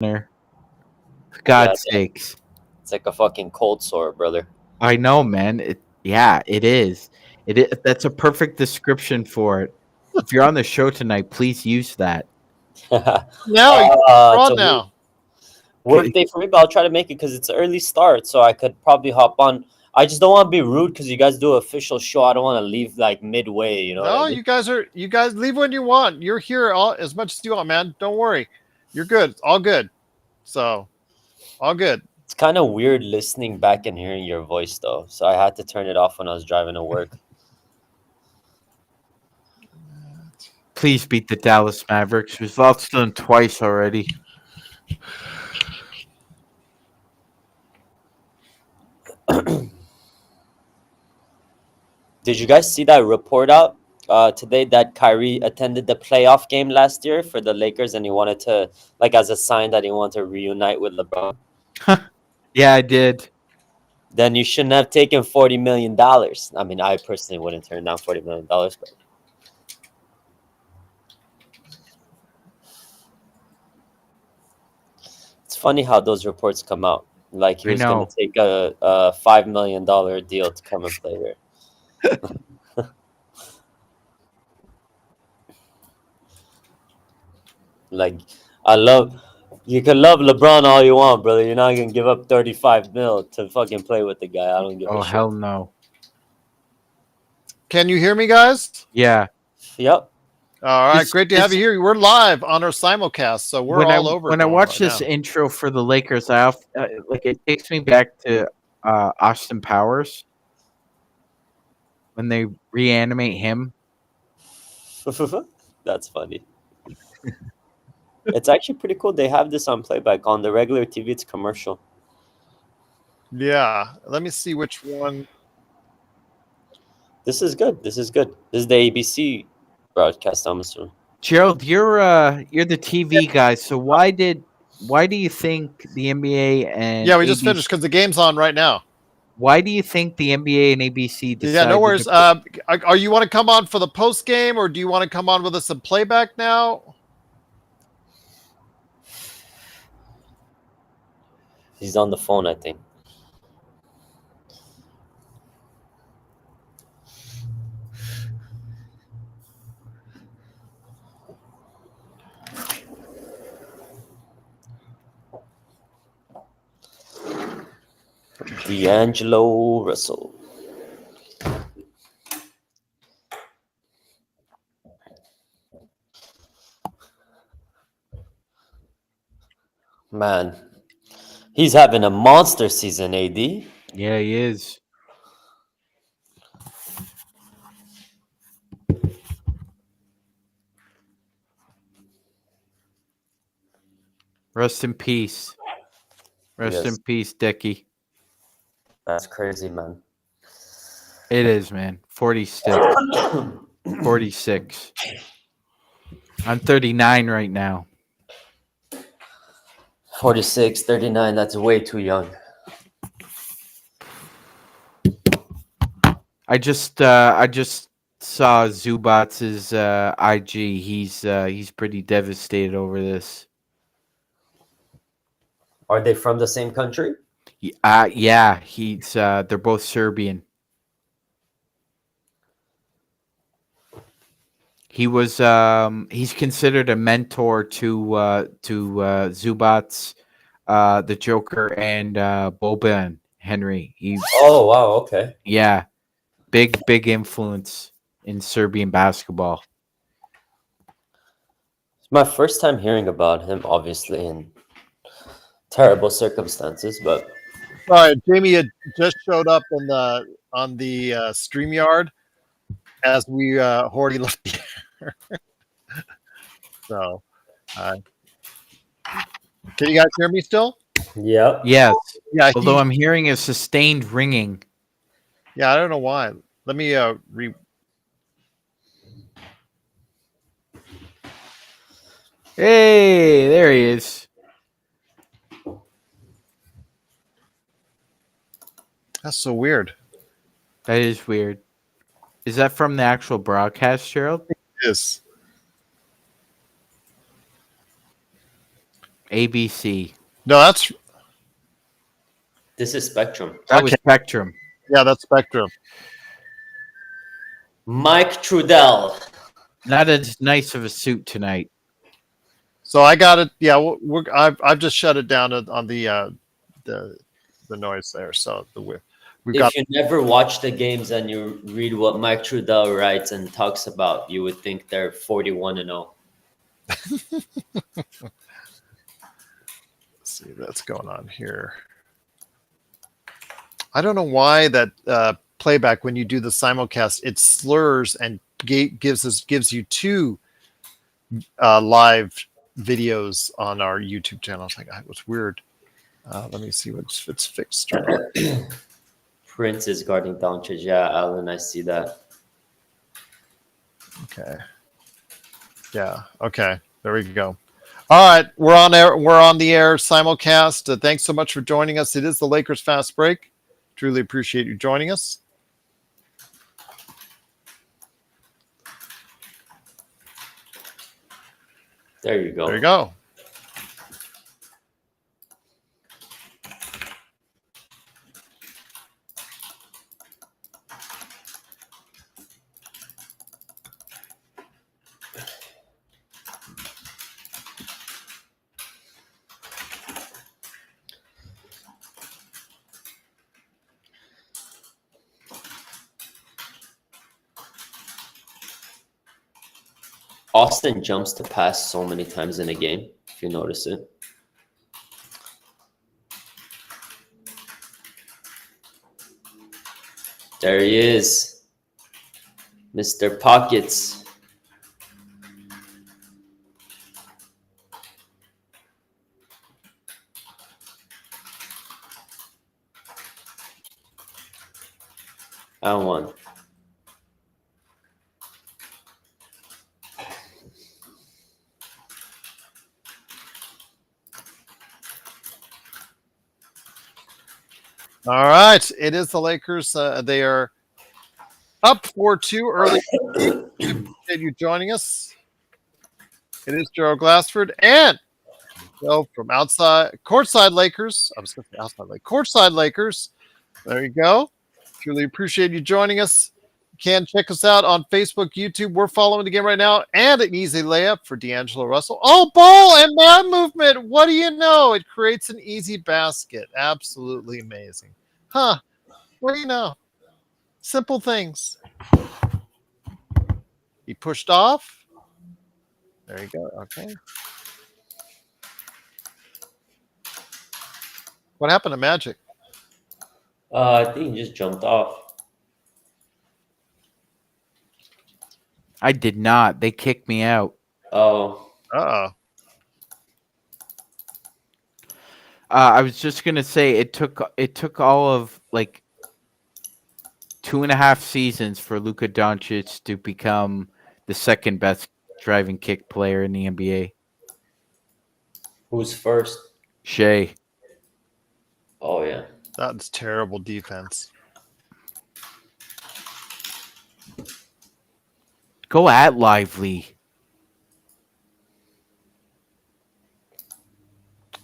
For Yeah, God's sakes. it's like a fucking cold sore, brother. I know, man. It is. That's a perfect description for it. If you're on the show tonight, please use that. Now you're It's on a now. work day for me, but I'll try to make it because it's an early start, so I could probably hop on. I just don't want to be rude because you guys do an official show. I don't want to leave like midway. You know what I No, mean? you guys leave when you want. You're here as much as you want, man. Don't worry. You're good. All good. So, all good. It's kind of weird listening back and hearing your voice though, so I had to turn it off when I was driving to work. Please beat the Dallas Mavericks. We've lost them twice already. Did you guys see that report out today that Kyrie attended the playoff game last year for the Lakers and he wanted to, like, as a sign that he wanted to reunite with LeBron? Yeah, I did. Then you shouldn't have taken $40 million. I mean, I personally wouldn't turn down $40 million, but it's funny how those reports come out. Like he I was going know. to take a $5 million deal to come and play here. Like, you can love LeBron all you want, brother. You're not gonna give up 35 mil to fucking play with the guy. I don't give Oh, a shit. hell no. Can you hear me, guys? Yeah. Yep. All right, great to have you here. We're live on our simulcast, so we're all over. When I watch right this now. intro for the Lakers, like it takes me back to Austin Powers when they reanimate him. That's funny. It's actually pretty cool. They have this on playback. On the regular TV, it's commercial. Yeah, let me see which one. This is good. This is good. This is the ABC broadcast, I'm assuming. Gerald, you're the TV guy, so why do you think the NBA and Yeah, we just ABC finished because the game's on right now. Why do you think the NBA and ABC decided? Yeah, no worries. Are you want to come on for the post game, or do you want to come on with us in playback now? He's on the phone, I think. D'Angelo Russell. Man, he's having a monster season, AD. Yeah, he is. Rest in peace. Rest in peace, Dickie. That's crazy, man. It is, man. 46. 46. I'm 39 right now. 46, 39, that's way too young. I just saw Zubats' IG. He's pretty devastated over this. Are they from the same country? Yeah, they're both Serbian. He was he's considered a mentor to Zubats, the Joker, and Boban Henry. Oh wow, okay. Yeah, big influence in Serbian basketball. It's my first time hearing about him, obviously in terrible circumstances, but All right, Jamie had just showed up on the StreamYard as we already left the air. So, can you guys hear me still? yeah. Yes. Yeah. Although I'm hearing a sustained ringing. Yeah, I don't know why. Let me Hey, there he is. That's so weird. That is weird. Is that from the actual broadcast, Gerald? It is. ABC. No, that's This is Spectrum. That was Okay. Spectrum. yeah, that's Spectrum. Mike Trudell. Not as nice of a suit tonight. So I got it. Yeah, I've just shut it down on the noise there. So we've got. If you never watch the games and you read what Mike Trudell writes and talks about, you would think they're 41-0. Let's see what's going on here. I don't know why that playback when you do the simulcast it slurs and gives you two live videos on our YouTube channel. It's like it was weird. Let me see if it's fixed. Prince is guarding Doncic. Yeah, Alan, I see that. Okay. Yeah. Okay. There we go. All right, we're on air. We're on the air simulcast. Thanks so much for joining us. It is the Lakers Fast Break. Truly appreciate you joining us. There you go. There you go. Austin jumps to pass so many times in a game, if you notice it. There he is. Mr. Pockets. And one. All right, it is the Lakers. They are up 4-2 early. Appreciate you joining us. It is Gerald Glassford and from outside courtside Lakers. I was going to say outside like courtside Lakers. There you go. Truly appreciate you joining us. You can check us out on Facebook, YouTube. We're following the game right now, and an easy layup for D'Angelo Russell. Oh, ball and man movement. What do you know? It creates an easy basket. Absolutely amazing. Huh. What do you know? Simple things. He pushed off. There you go. Okay. What happened to Magic? I think he just jumped off. I did not. They kicked me out. Oh. Uh-oh. I was just gonna say it took all of like 2.5 seasons for Luka Doncic to become the second best driving kick player in the NBA. Who's first? Shea. Oh, yeah. That's terrible defense. Go at Lively.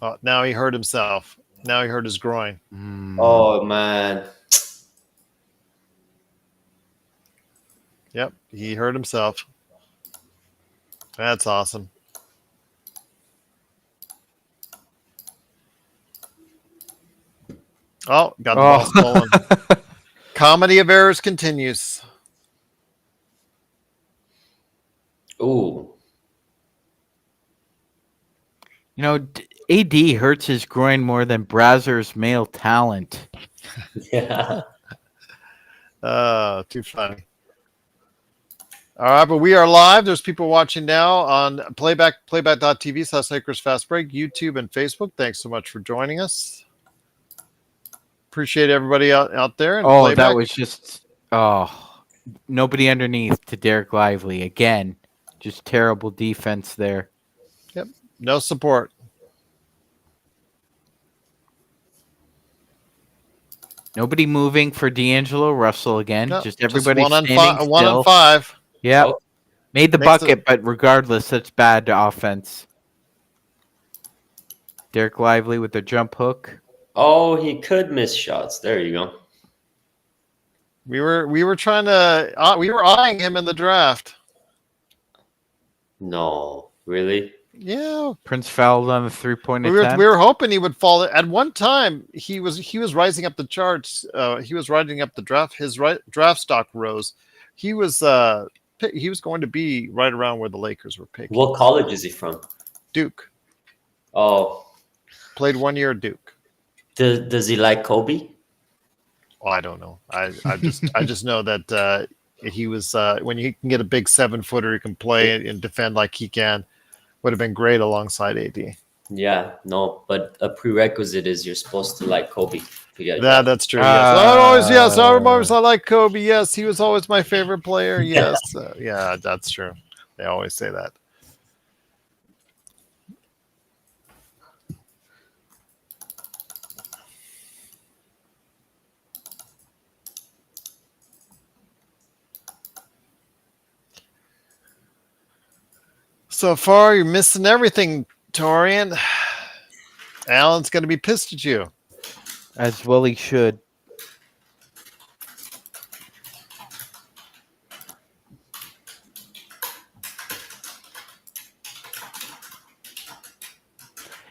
Oh, now he hurt himself. Now he hurt his groin. Oh, man. Yep, he hurt himself. That's awesome. Oh, got the ball stolen. Comedy of errors continues. Ooh. You know, AD hurts his groin more than Brazzer's male talent. Yeah. Too funny. All right, but we are live. There's people watching now on playback.tv/Lakers Fast Break, YouTube and Facebook. Thanks so much for joining us. Appreciate everybody out there. And Oh, playback. that was just nobody underneath to Derek Lively again. Just terrible defense there. Yep, no support. Nobody moving for D'Angelo Russell again. No, just everybody one on standing five. 1 still. on 5. Yeah, Oh. made the Makes bucket, but regardless, that's bad offense. Derek Lively with the jump hook. Oh, he could miss shots. There you go. We were trying to we were eyeing him in the draft. No, really? Yeah, Prince fouled on the 3-point we attempt. were hoping he would fall. At one time, he was rising up the charts. He was riding up the draft. His draft stock rose. He was going to be right around where the Lakers were picking. What college is he from? Duke. Oh, Played 1 year at Duke. does he like Kobe? Oh, I don't know. I just know that he was when you can get a big 7-footer who can play and defend like he can, would have been great alongside AD. Yeah, no, but a prerequisite is you're supposed to like Kobe to get That's true. Yes, I like Kobe. Yes, he was always my favorite player. Yes, yeah, that's true. They always say that. So far, you're missing everything, Torian. Alan's going to be pissed at you. As well he should.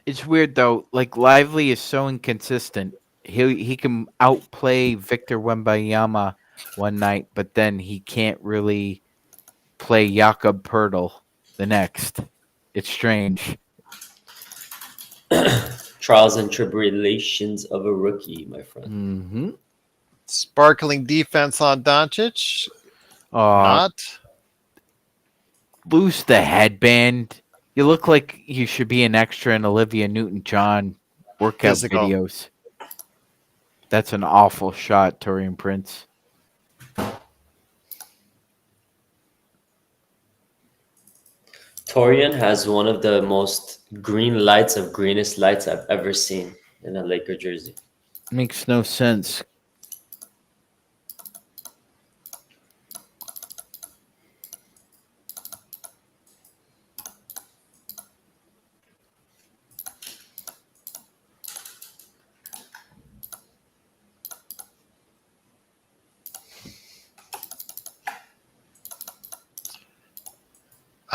It's weird though. Like Lively is so inconsistent. He can outplay Victor Wembanyama one night, but then he can't really play Jakob Pertl the next. It's strange. Trials and tribulations of a rookie, my friend. Mm-hmm. Sparkling defense on Doncic. Not. Lose the headband. You look like you should be an extra in Olivia Newton-John workout videos. That's an awful shot, Torian Prince. Torian has one of the most green lights of greenest lights I've ever seen in a Laker jersey. Makes no sense.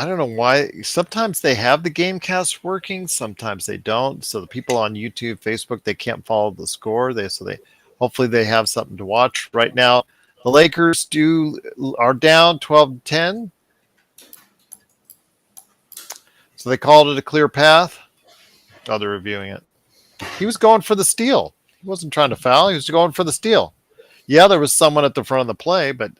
I don't know why. Sometimes they have the Gamecast working, sometimes they don't. So the people on YouTube, Facebook, they can't follow the score. Hopefully they have something to watch. Right now, the Lakers are down 12-10. So they called it a clear path. Oh, they're reviewing it. He was going for the steal. He wasn't trying to foul. He was going for the steal. Yeah, there was someone at the front of the play, but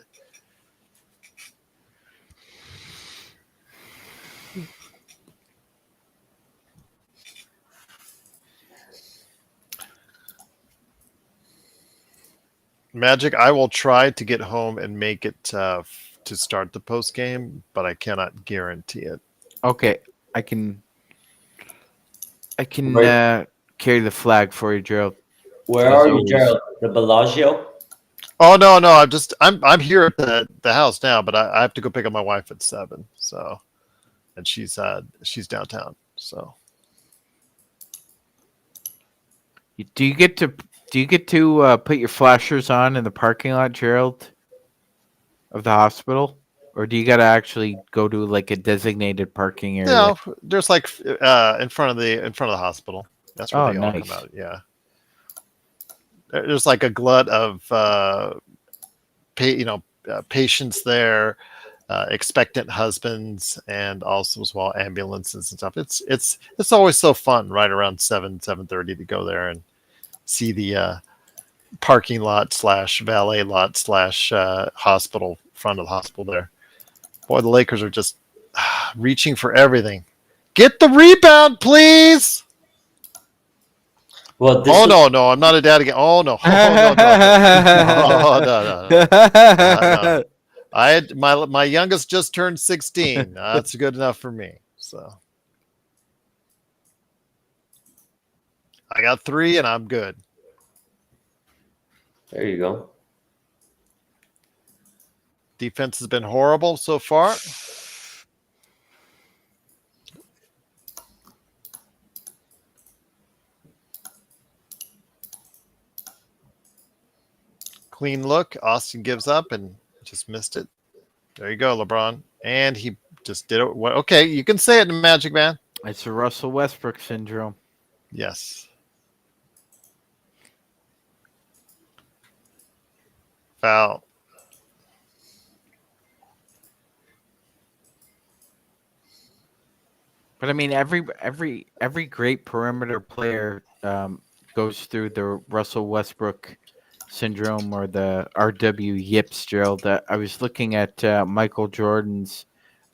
Magic, I will try to get home and make it to start the post game, but I cannot guarantee it. Okay, I can carry the flag for you, Gerald. Where are you, Gerald? The Bellagio? Oh no, I'm here at the house now, but I have to go pick up my wife at 7. So, and she's downtown. So, Do you get to put your flashers on in the parking lot, Gerald, of the hospital, or do you got to actually go to like a designated parking area? No, there's like in front of the hospital. That's where they all come out. Yeah, there's like a glut of patients there, expectant husbands, and also as well ambulances and stuff. It's always so fun right around 7:30 to go there and see the parking lot / valet lot / hospital, front of the hospital there. Boy, the Lakers are just reaching for everything. Get the rebound, please. Well, no, I'm not a dad again. Oh no, no. I had my youngest just turned 16. That's good enough for me. So I got 3 and I'm good. There you go. Defense has been horrible so far. clean look. Austin gives up and just missed it. There you go, LeBron. And he just did it. Okay, you can say it in Magic Man. It's a Russell Westbrook syndrome. Yes. Foul. But I mean, every great perimeter player goes through the Russell Westbrook syndrome or the RW Yips drill. That I was looking at Michael Jordan's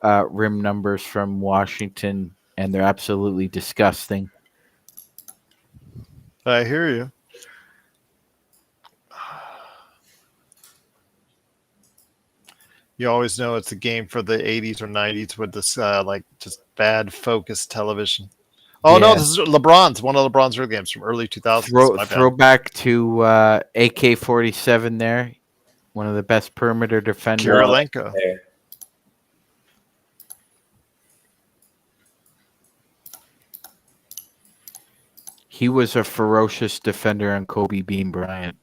rim numbers from Washington, and they're absolutely disgusting. I hear you. You always know it's a game for the 80s or 90s with this like just bad focused television. Oh no, Yeah. this is LeBron's one of LeBron's early games from early 2000s. Throwback to AK-47 there, one of the best perimeter defenders. Kirilenko. There. He was a ferocious defender on Kobe Bean Bryant.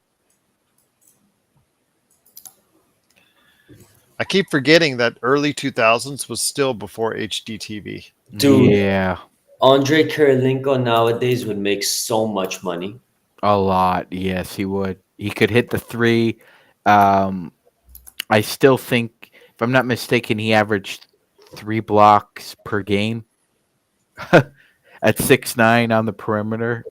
I keep forgetting that early 2000s was still before HDTV. Dude. Yeah, Andre Kirilenko nowadays would make so much money. a lot. Yes, he would. He could hit the three. I still think, if I'm not mistaken, he averaged 3 blocks per game at 6'9" on the perimeter.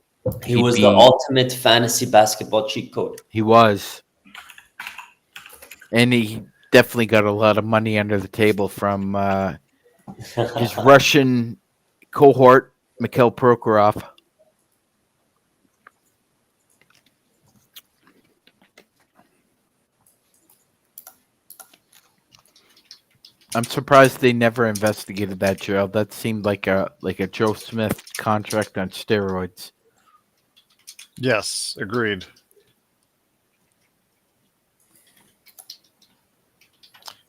He was the ultimate fantasy basketball cheat code. He was. And he definitely got a lot of money under the table from his Russian cohort, Mikhail Prokhorov. I'm surprised they never investigated that, Gerald. That seemed like a Joe Smith contract on steroids. Yes, agreed.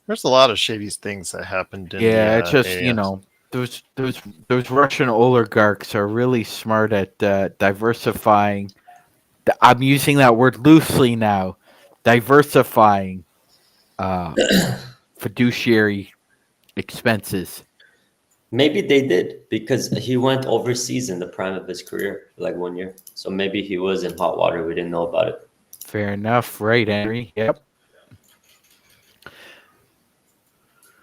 There's a lot of shady things that happened in It's just AAS. those Russian oligarchs are really smart at diversifying. I'm using that word loosely now. Diversifying fiduciary expenses. Maybe they did because he went overseas in the prime of his career, like 1 year. So maybe he was in hot water. We didn't know about it. Fair enough, right, Henry? Yep.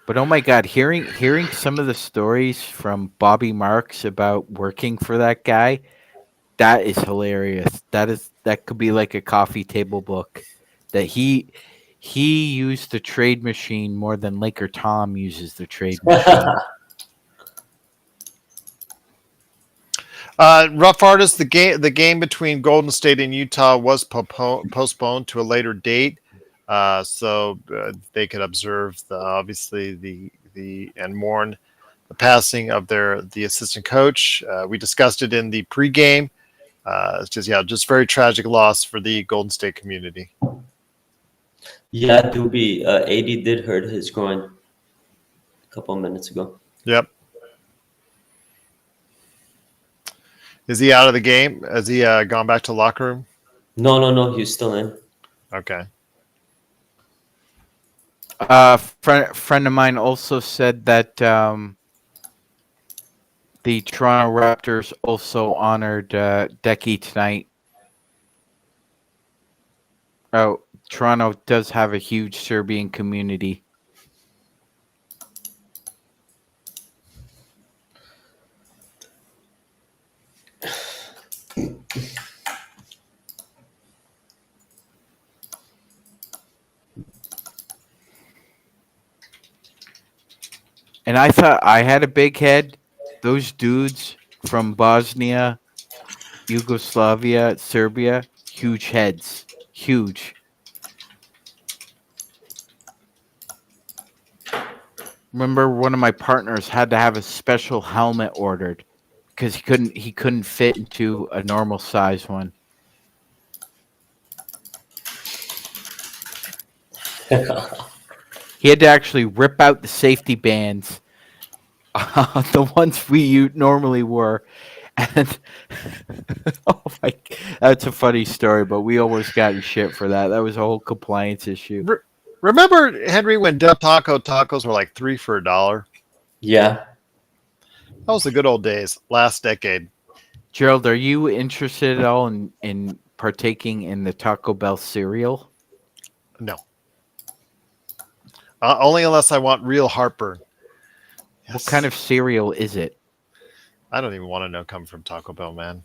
But oh my God, hearing some of the stories from Bobby Marks about working for that guy, that is hilarious. That could be like a coffee table book. That he used the trade machine more than Laker Tom uses the trade machine. Rough Artist, the game between Golden State and Utah was postponed to a later date, so they could observe obviously and mourn the passing of the assistant coach. We discussed it in the pregame. It's just very tragic loss for the Golden State community. Yeah, Doobie, AD did hurt his groin a couple of minutes ago. Yep. Is he out of the game? Has he gone back to the locker room? No, he's still in. Okay. Friend of mine also said that the Toronto Raptors also honored Decky tonight. Oh, Toronto does have a huge Serbian community. And I thought I had a big head. Those dudes from Bosnia, Yugoslavia, Serbia, huge heads. Huge. Remember, one of my partners had to have a special helmet ordered because he couldn't fit into a normal size one. He had to actually rip out the safety bands, the ones we normally wore, and oh my! That's a funny story, but we almost got in shit for that. That was a whole compliance issue. Remember, Henry, when Del Taco tacos were like $3 for $1? Yeah. That was the good old days, last decade. Gerald, are you interested at all in partaking in the Taco Bell cereal? No. Only unless I want real heartburn. Yes. What kind of cereal is it? I don't even want to know coming from Taco Bell, man.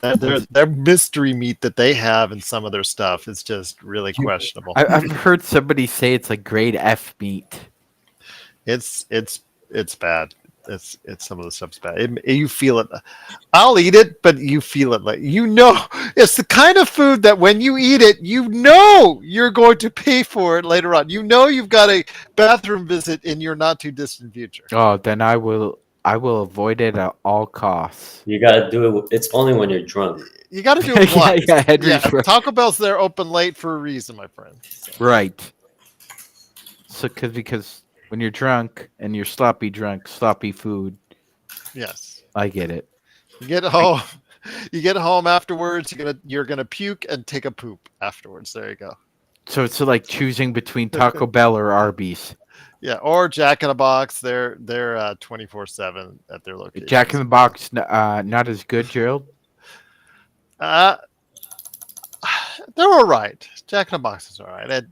Their mystery meat that they have in some of their stuff is just really questionable. I've heard somebody say it's like grade F meat. It's bad. It's some of the stuff's bad. You feel it. I'll eat it, but you feel it like it's the kind of food that when you eat it, you're going to pay for it later on. You've got a bathroom visit in your not too distant future. Oh, then I will avoid it at all costs. You gotta do it. It's only when you're drunk. You got to do it once. Henry's right. Taco Bell's there open late for a reason, my friend. So. Right. So because when you're drunk and you're sloppy drunk, sloppy food. Yes. I get it. You get home. You get home afterwards. You're gonna puke and take a poop afterwards. There you go. So it's like choosing between Taco Bell or Arby's. Yeah, or Jack in the Box. They're 24/7 at their location. Jack in the Box not as good, Gerald. They're all right. Jack in the Box is all right.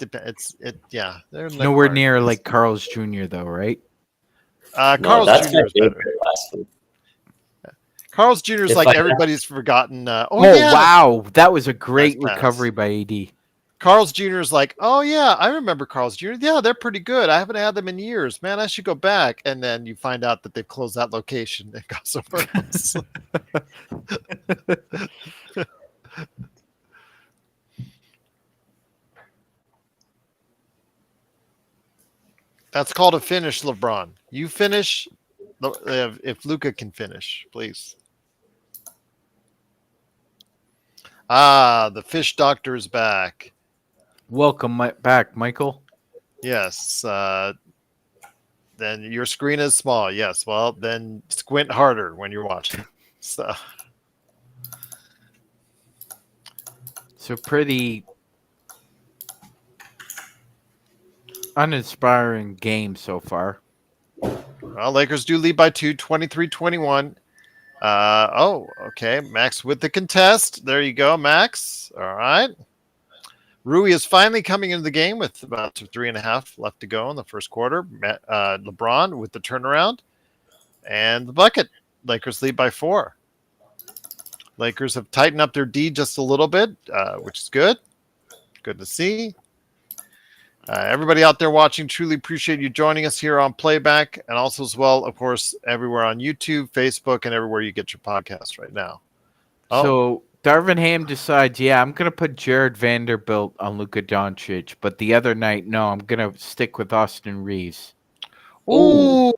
Yeah. They're nowhere near like Carl's Jr. though, right? Carl's that's Jr. is better. fast food. Carl's Jr. is like everybody's forgotten. Wow, that was a great recovery by AD. Carl's Jr. is like, oh yeah, I remember Carl's Jr. Yeah, they're pretty good. I haven't had them in years. Man, I should go back. And then you find out that they've closed that location and got somewhere else. That's called a finish, LeBron. You finish if Luka can finish, please. The fish doctor is back. Welcome back, Michael. Yes. Then your screen is small. Yes. Well, then squint harder when you're watching. So pretty uninspiring game so far. Well, Lakers do lead by 2, 23-21. Okay. Max with the contest. There you go, Max. All right. Rui is finally coming into the game with about 3.5 left to go in the first quarter. LeBron with the turnaround and the bucket. Lakers lead by 4. Lakers have tightened up their D just a little bit, which is good. Good to see. Everybody out there watching, truly appreciate you joining us here on Playback, and also as well, of course, everywhere on YouTube, Facebook, and everywhere you get your podcast right now. So Darvin Ham decides, I'm going to put Jared Vanderbilt on Luka Doncic, but the other night, no, I'm going to stick with Austin Reeves. Ooh,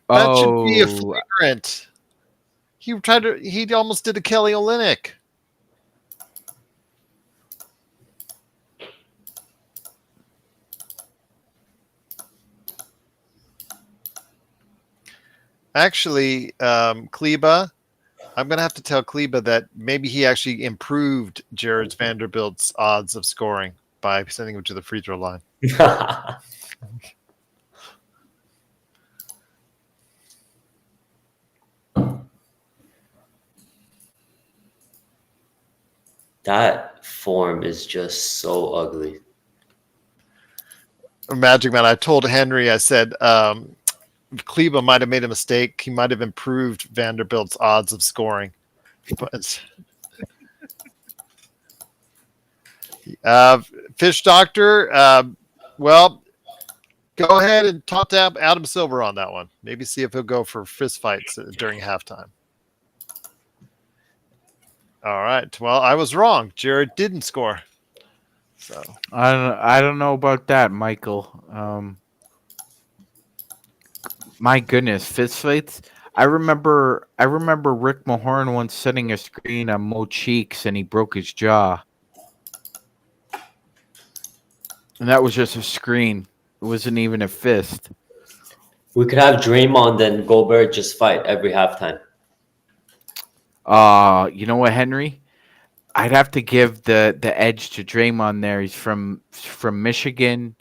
that should be a flagrant. He almost did a Kelly Olynyk. Actually, Kleba, I'm going to have to tell Kleba that maybe he actually improved Jared Vanderbilt's odds of scoring by sending him to the free throw line. That form is just so ugly. Magic Man, I told Henry, I said, Kleba might have made a mistake. He might have improved Vanderbilt's odds of scoring. But Fish Doctor, well, go ahead and top tap Adam Silver on that one. Maybe see if he'll go for fist fights during halftime. All right. Well, I was wrong. Jared didn't score. So I don't know about that, Michael. My goodness, fist fights. I remember Rick Mahorn once setting a screen on Mo Cheeks and he broke his jaw. And that was just a screen. It wasn't even a fist. We could have Draymond and Gobert just fight every halftime. You know what, Henry? I'd have to give the edge to Draymond there. He's from Michigan,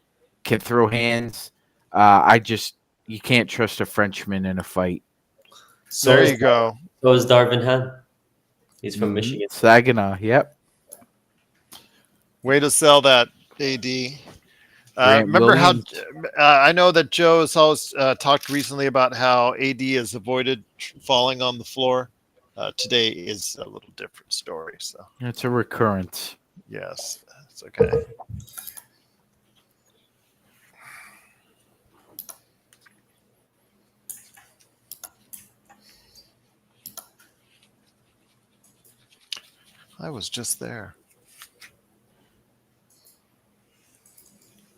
can throw hands. You can't trust a Frenchman in a fight. So There is you go. so is Darvin Ham. He's from Michigan. Saginaw, yep. Way to sell that, AD. Grant Remember how Williams. I know that Joe has always talked recently about how AD has avoided falling on the floor. Today is a little different story. So It's a recurrence. yes, it's okay. I was just there.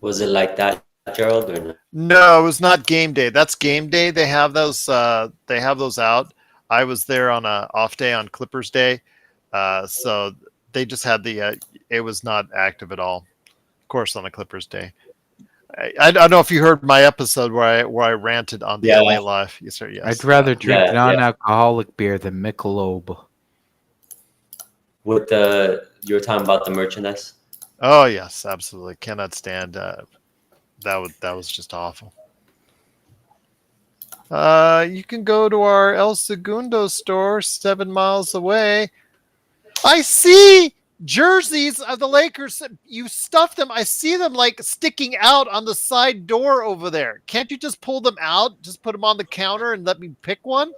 Was it like that, Gerald, or no? No, it was not game day. That's game day. They have those. They have those out. I was there on a off day on Clippers Day, so they just had the. It was not active at all. Of course, on a Clippers Day. I don't know if you heard my episode where I ranted on the Yeah. LA Live. Yes, sir. Yes. I'd rather drink Yeah. non-alcoholic beer than Michelob. With you were talking about the merchandise? Oh yes, absolutely. Cannot stand. That was just awful. You can go to our El Segundo store 7 miles away. I see jerseys of the Lakers. You stuff them. I see them like sticking out on the side door over there. Can't you just pull them out? Just put them on the counter and let me pick one?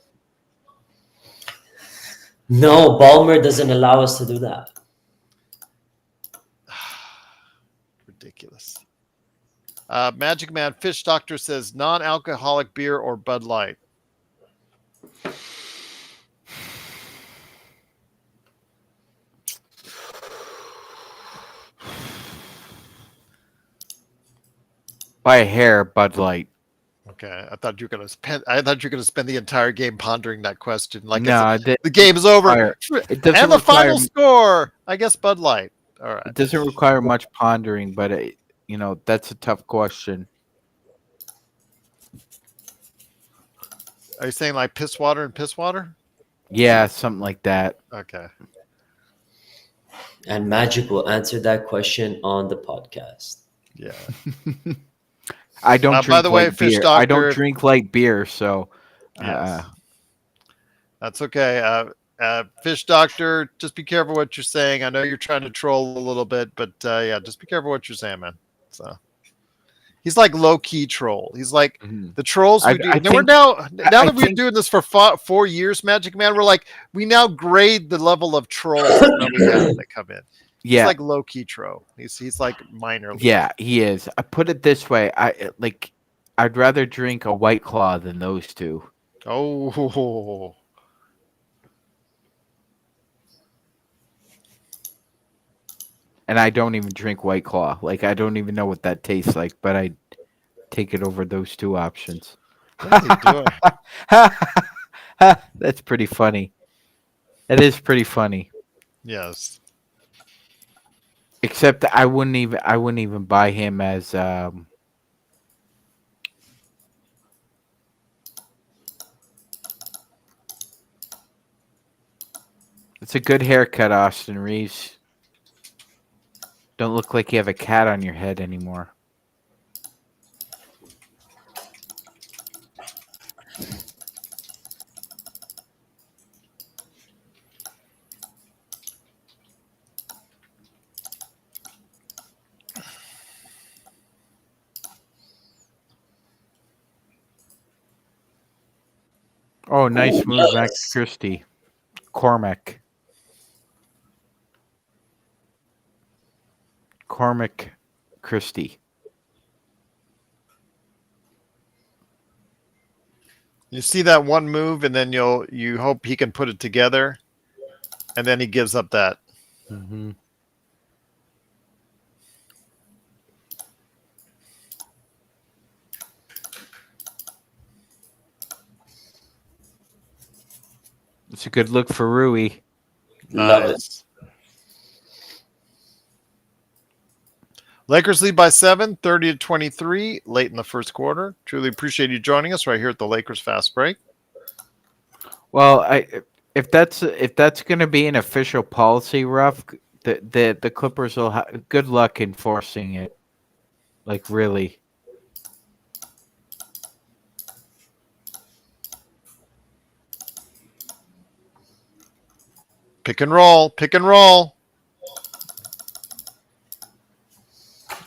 No, Ballmer doesn't allow us to do that. Ridiculous. Magic Man Fish Doctor says non-alcoholic beer or Bud Light. By a hair, Bud Light. Okay, I thought you were gonna spend. I thought you were gonna spend the entire game pondering that question. Like, No, the game is over, it doesn't and the final require- score. I guess Bud Light. All right. It doesn't require much pondering, but that's a tough question. Are you saying like piss water and piss water? Yeah, something like that. Okay. And Magic will answer that question on the podcast. Yeah. I don't drink by the way, light Fish beer. I Doctor- don't drink light beer, so Yes. That's okay. Fish Doctor, just be careful what you're saying. I know you're trying to troll a little bit, but yeah, just be careful what you're saying, man. So he's like low key troll. He's like the trolls we do. We're now that we've been doing this for 4 years, Magic Man. We're like we now grade the level of trolls that we have that come in. He's yeah, like low key troll. He's like minor league. yeah, he is. I put it this way: I'd rather drink a White Claw than those two. Oh. And I don't even drink White Claw. Like I don't even know what that tastes like, but I take it over those two options. What are you doing? That's pretty funny. It is pretty funny. Yes. Except I wouldn't even buy him as It's a good haircut, Austin Reeves. Don't look like you have a cat on your head anymore. Oh, nice move, Max Christie. Cormac Christie. You see that one move, and then you hope he can put it together, and then he gives up that. Mm-hmm. It's a good look for Rui. Love it. Lakers lead by 7, 30-23, late in the first quarter. Truly appreciate you joining us right here at the Lakers Fast Break. Well, If that's going to be an official policy, Ruff, the Clippers will have good luck enforcing it. Like really. Pick and roll. Pick and roll.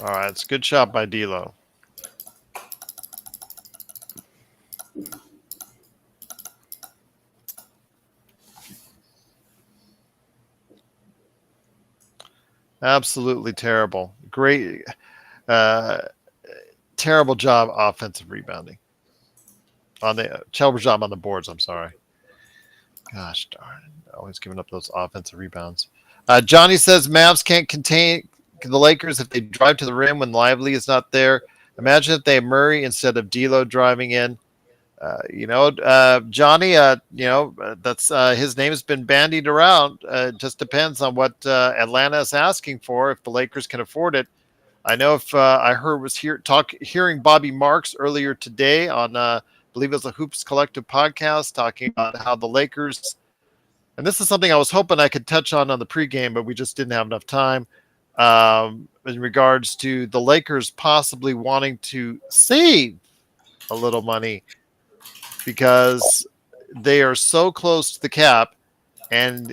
All right, it's a good shot by D'Lo. Absolutely terrible. Great, terrible job offensive rebounding. Terrible job on the boards. I'm sorry. Gosh darn it. Always giving up those offensive rebounds. Johnny says Mavs can't contain the Lakers if they drive to the rim when Lively is not there. Imagine if they have Murray instead of D'Lo driving in. Johnny, that's his name has been bandied around. It just depends on what Atlanta is asking for. If the Lakers can afford it, I know. If I was hearing Bobby Marks earlier today on, I believe it was a Hoops Collective podcast, talking about how the Lakers, and this is something I was hoping I could touch on the pregame, but we just didn't have enough time. In regards to the Lakers possibly wanting to save a little money, because they are so close to the cap, and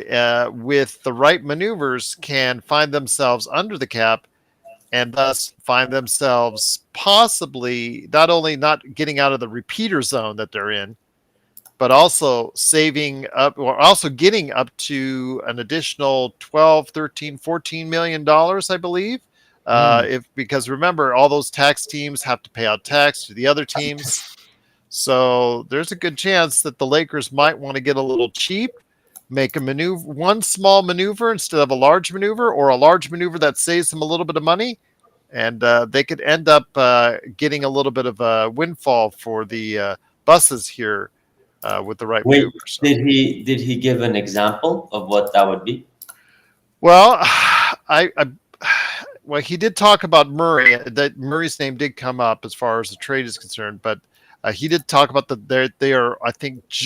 with the right maneuvers can find themselves under the cap, and thus find themselves possibly not only not getting out of the repeater zone that they're in, but also saving up, or also getting up to an additional 12, 13, 14 million dollars, I believe. Because remember, all those tax teams have to pay out tax to the other teams. So there's a good chance that the Lakers might want to get a little cheap, make a maneuver, one small maneuver instead of a large maneuver, or a large maneuver that saves them a little bit of money. And they could end up getting a little bit of a windfall for the buses here with the right maneuver. So. Did he give an example of what that would be? Well, well, he did talk about Murray. That Murray's name did come up as far as the trade is concerned, but he did talk about they are, I think, they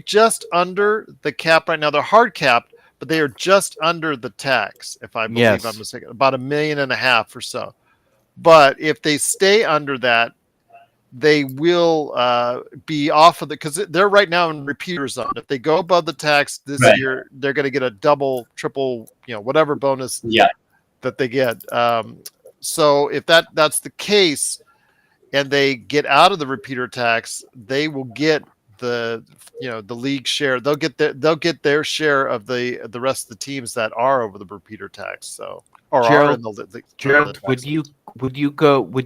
just under the cap right now. They're hard capped, but they are just under the tax, if I believe I'm mistaken, about $1.5 million or so. But if they stay under that, they will be off of because they're right now in repeater zone. If they go above the tax this year, they're going to get a double, triple, whatever bonus that they get. So if that's the case, and they get out of the repeater tax, they will get the league share. They'll get their share of the rest of the teams that are over the repeater tax. So, or Gerald, are in the Gerald, would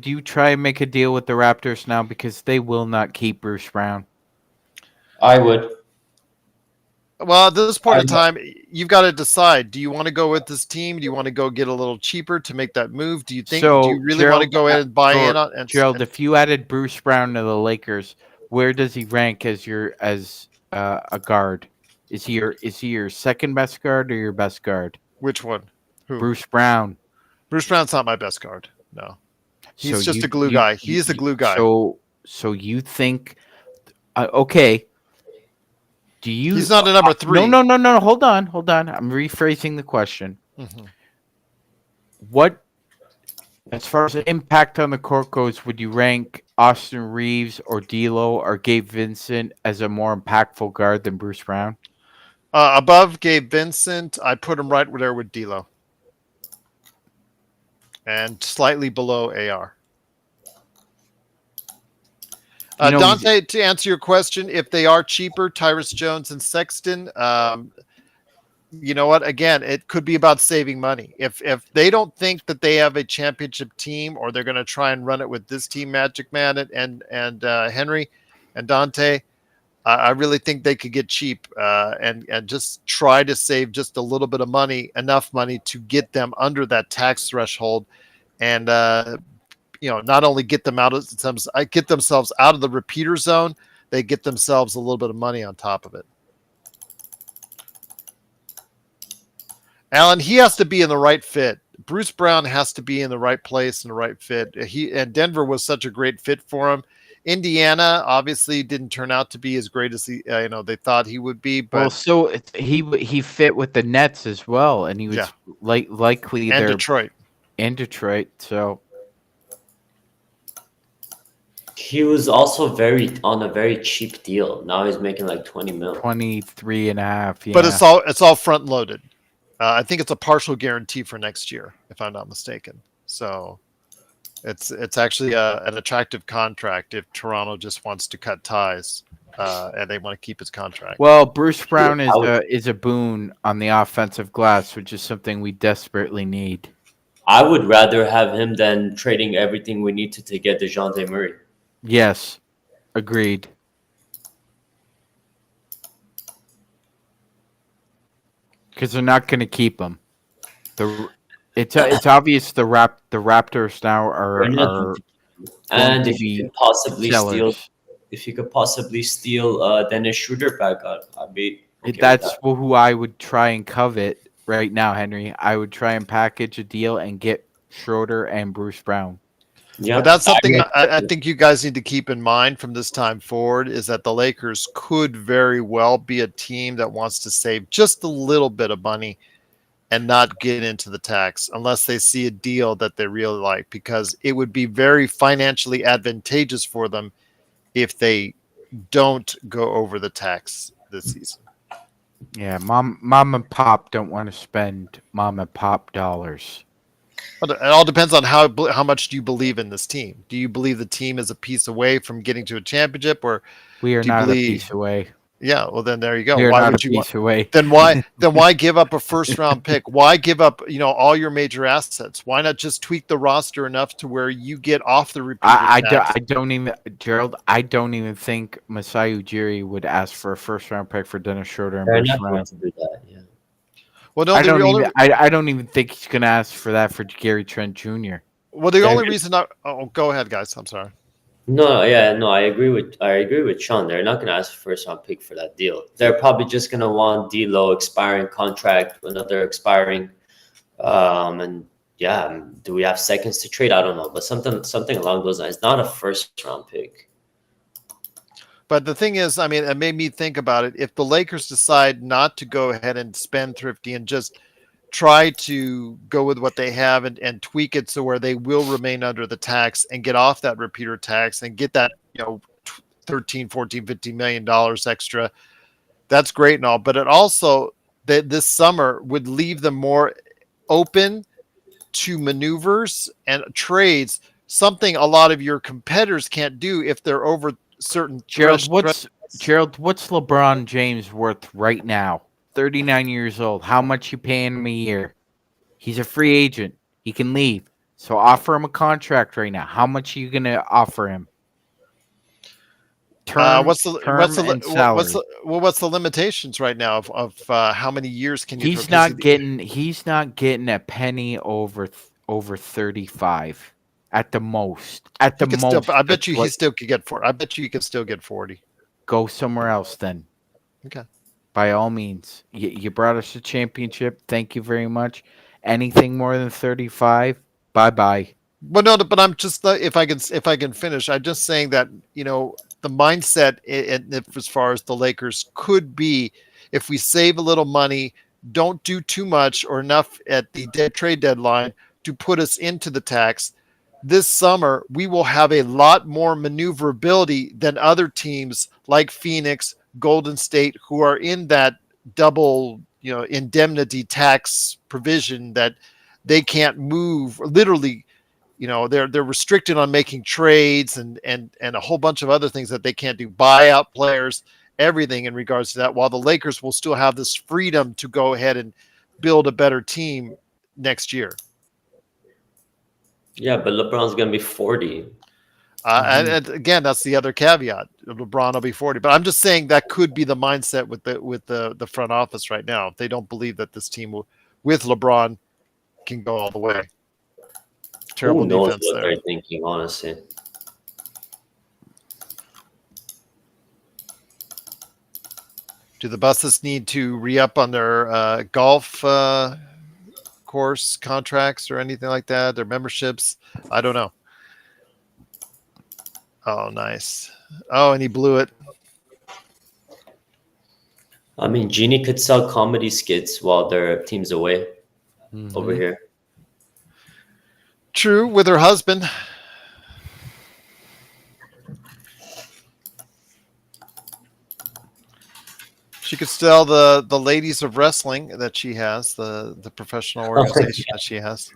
you try and make a deal with the Raptors now, because they will not keep Bruce Brown? I would. Well, at this point in time, you've got to decide. Do you want to go with this team? Do you want to go get a little cheaper to make that move? Do you think? Do you really want to go ahead and buy in on? Gerald, if you added Bruce Brown to the Lakers, where does he rank as a guard? Is he your second best guard or your best guard? Which one? Who? Bruce Brown. Bruce Brown's not my best guard. No, he's just a glue guy. He's a glue guy. So you think? Okay. Do you? He's not a number 3. No. Hold on. I'm rephrasing the question. Mm-hmm. What, as far as the impact on the court goes, would you rank Austin Reeves or D'Lo or Gabe Vincent as a more impactful guard than Bruce Brown? Above Gabe Vincent, I put him right there with D'Lo, and slightly below AR. Dante, to answer your question, if they are cheaper, Tyrus Jones and Sexton, you know what? Again, it could be about saving money. If they don't think that they have a championship team, or they're going to try and run it with this team, Magic Man and Henry and Dante, I really think they could get cheap and just try to save just a little bit of money, enough money to get them under that tax threshold, and not only get themselves out of the repeater zone, they get themselves a little bit of money on top of it. Alan, he has to be in the right fit. Bruce Brown has to be in the right place and the right fit. And Denver was such a great fit for him. Indiana obviously didn't turn out to be as great as they thought he would be, Well, but so he fit with the Nets as well, and he was yeah, likely and there Detroit. in Detroit. So He was also on a very cheap deal. Now he's making like 20 mil. 23.5. But Yeah. it's all front loaded. I think it's a partial guarantee for next year, if I'm not mistaken. So it's actually an attractive contract if Toronto just wants to cut ties and they want to keep his contract. Well, Bruce Brown I would, is a boon on the offensive glass, which is something we desperately need. I would rather have him than trading everything we need to get DeJounte Murray. Yes, agreed. Because they're not going to keep him. It's obvious the Raptors now They're not are gonna- going And to if you be could possibly steal, sellers. Dennis Schroeder back, I'd be okay with That's that. who I would try and covet right now, Henry. I would try and package a deal and get Schroeder and Bruce Brown. Yeah, But that's something agree. I think you guys need to keep in mind from this time forward is that the Lakers could very well be a team that wants to save just a little bit of money and not get into the tax unless they see a deal that they really like, because it would be very financially advantageous for them if they don't go over the tax this season. Yeah, mom and pop don't want to spend mom and pop dollars. But it all depends on how much do you believe in this team. Do you believe the team is a piece away from getting to a championship, or We are do you not a believe? piece away. Yeah, well then there you go. We are Why not a would you want? piece away. Then why give up a first round pick? Why give up all your major assets? Why not just tweak the roster enough to where you get off the repeater tax? I don't even, Gerald. I don't even think Masai Ujiri would ask for a first round pick for Dennis Schroeder and They're Bruce not going Brown. to do that. Yeah. Well, no, I the don't only even I don't even think he's gonna ask for that for Gary Trent Jr. well the They're only reason go ahead, guys. I'm sorry. No, yeah, no, I agree with Sean. They're not gonna ask for first round pick for that deal. They're probably just gonna want D'Lo expiring contract, another expiring, and yeah, do we have seconds to trade? I don't know, but something along those lines. Not a first round pick. But the thing is, I mean, it made me think about it. If the Lakers decide not to go ahead and spend thrifty and just try to go with what they have and tweak it so where they will remain under the tax and get off that repeater tax and get that, 13, 14, $15 million extra, that's great and all. But it also, this summer would leave them more open to maneuvers and trades, something a lot of your competitors can't do if they're over certain Gerald, what's LeBron James worth right now? 39 years old. How much you paying him a year? He's a free agent. He can leave. So offer him a contract right now. How much are you gonna offer him? What's the limitations right now of how many years can you? He's not getting a penny over 35 at the most. At the most, I bet you he still could get 40. I bet you could still get 40. Go somewhere else then. Okay. By all means, you brought us a championship. Thank you very much. Anything more than 35, bye. Well, no, but I'm just if I can finish. I'm just saying that the mindset as far as the Lakers could be, if we save a little money, don't do too much or enough at the trade deadline to put us into the tax. This summer, we will have a lot more maneuverability than other teams like Phoenix, Golden State, who are in that double, indemnity tax provision that they can't move. Literally, they're restricted on making trades and a whole bunch of other things that they can't do, buy out players, everything in regards to that, while the Lakers will still have this freedom to go ahead and build a better team next year. Yeah, but LeBron's gonna be 40. And again, that's the other caveat. LeBron will be 40, but I'm just saying that could be the mindset with the front office right now. They don't believe that this team with LeBron can go all the way. Terrible Who knows defense what there. they're thinking, honestly. Do the Buses need to re-up on their golf course contracts or anything like that? Their memberships? I don't know. Oh, nice. Oh, and he blew it. I mean, Jeannie could sell comedy skits while their team's away over Mhm. here. True, with her husband. She could sell the ladies of wrestling that she has, the professional organization that she has.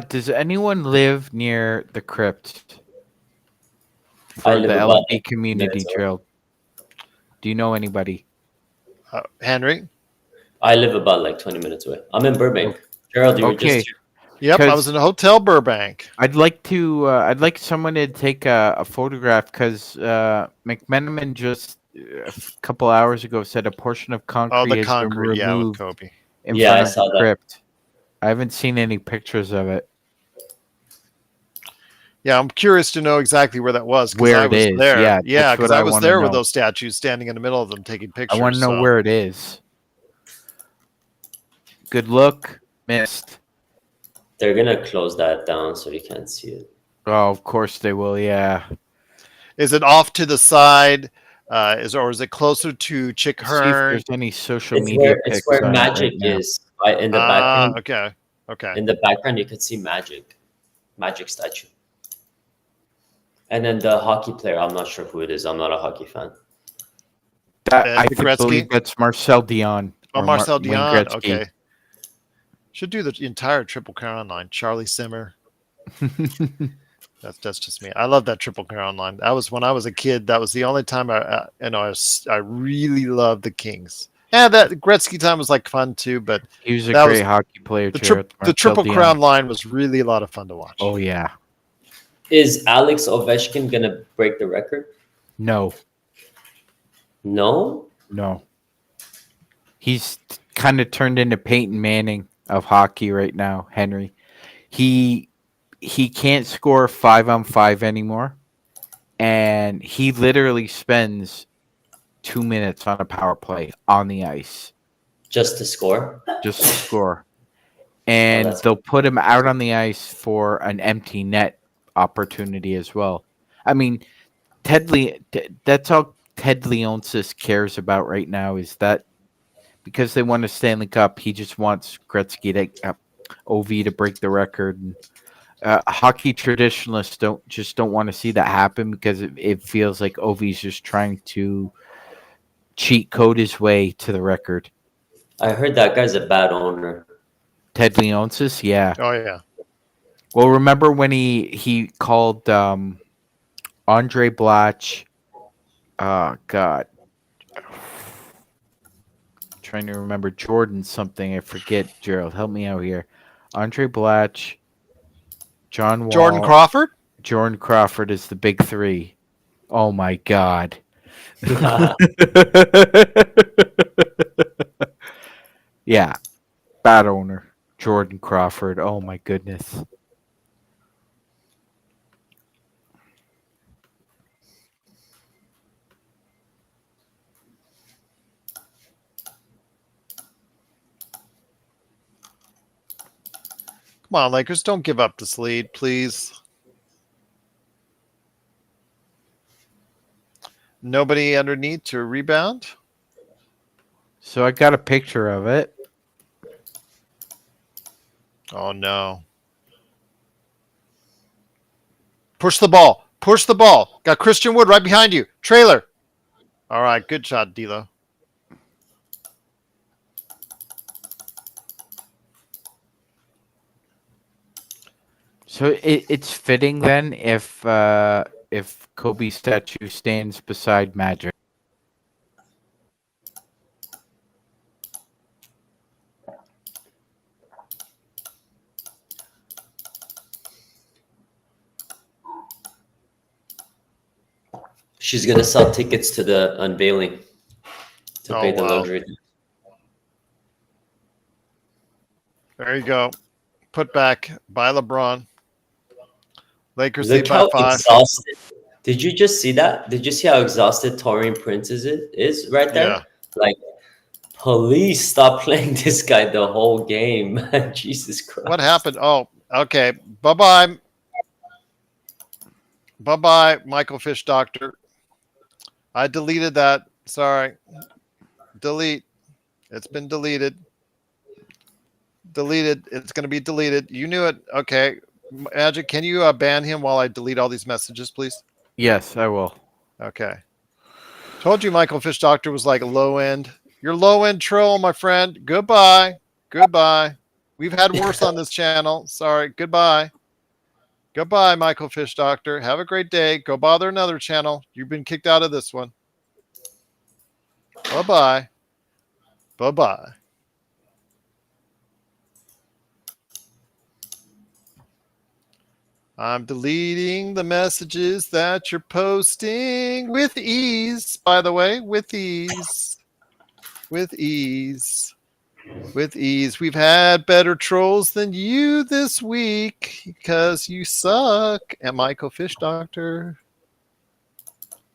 Does anyone live near the crypt I for live the about LB community minutes away. trail? Do you know anybody? Henry? I live about like 20 minutes away. I'm in Burbank. Gerald, you were Okay. just Yep, I was in a hotel Burbank. I'd like someone to take a photograph because McMenamin just a couple hours ago said a portion of Oh, concrete the has been concrete, yeah, with removed Kobe. in Yeah, front I of saw the that. crypt. I haven't seen any pictures of it. Yeah, I'm curious to know exactly where that was because Where I it was is, there. yeah, Yeah, that's because what I I was wanna there with know. those statues standing in the middle of them taking I pictures. want to know so- where it is. Good look, missed. They're gonna close that down so you can't see it. Oh, of course they will. Yeah. Is it off to the side? Or is it closer to Chick Let's see if Hearn? there's any social It's media where pics on it Magic right now. is. In the background. Okay. Okay. In the background, you could see Magic statue. And then the hockey player, I'm not sure who it is. I'm not a hockey fan. I Gretzky? believe that's Marcel Dion. Oh, or Marcel Wayne Dion. Gretzky. Okay. Should do the entire Triple Crown line. Charlie Simmer. That's just me. I love that Triple Crown line. That was when I was a kid. That was the only time I really loved the Kings. Yeah, that Gretzky time was like fun too, but He was a that great hockey player, the Jared. the Triple Crown line was really a lot of fun to watch. Oh yeah. Is Alex Ovechkin gonna break the record? No. No. No. He's kind of turned into Peyton Manning of hockey right now, Henry. He can't score 5-on-5 anymore, and he literally spends 2 minutes on a power play on the ice Just to score? just to score. And that's- they'll put him out on the ice for an empty net opportunity as well. I mean, that's all Ted Leonsis cares about right now is that because they won a Stanley Cup, he just wants Gretzky to OV to break the record. And, hockey traditionalists don't want to see that happen because it feels like OV's just trying to cheat code his way to the record. I heard that guy's a bad owner. Ted Leonsis, yeah. Oh yeah. Well, remember when he called Andre Blatch? Oh God, trying to remember Jordan something. I forget. Gerald, help me out here. Andre Blatch, John Wall, Jordan Crawford? Jordan Crawford is the big three. Oh my God. Yeah, bad owner. Jordan Crawford. Oh my goodness. Come on, Lakers, don't give up this lead, please. Nobody underneath to rebound? So I got a picture of it. Oh no. Push the ball. Push the ball. Got Christian Wood right behind you. Trailer. All right, good shot, D'Lo. So it's fitting then if Kobe's statue stands beside Magic. She's gonna sell tickets to the unveiling to Oh, pay the wow. luxury. There you go. Put back by LeBron. Lakers Look lead by how 5. exhausted. Did you just see that? Did you see how exhausted Torian Prince is right there? Yeah. Like, please stop playing this guy the whole game. Jesus Christ. What happened? Oh, okay. Bye-bye. Bye-bye, Michael Fish Doctor. I deleted that. Sorry. Delete. It's been deleted. Deleted. It's going to be deleted. You knew it. Okay. Magic, can you ban him while I delete all these messages, please? Yes, I will. Okay. Told you Michael Fish Doctor was like a low end. You're low end troll, my friend. Goodbye. Goodbye. We've had worse on this channel. Sorry. Goodbye. Goodbye, Michael Fish Doctor. Have a great day. Go bother another channel. You've been kicked out of this one. Bye-bye. Bye-bye. I'm deleting the messages that you're posting with ease, by the way, with ease. With ease. With ease. We've had better trolls than you this week because you suck at Michael Fish Doctor.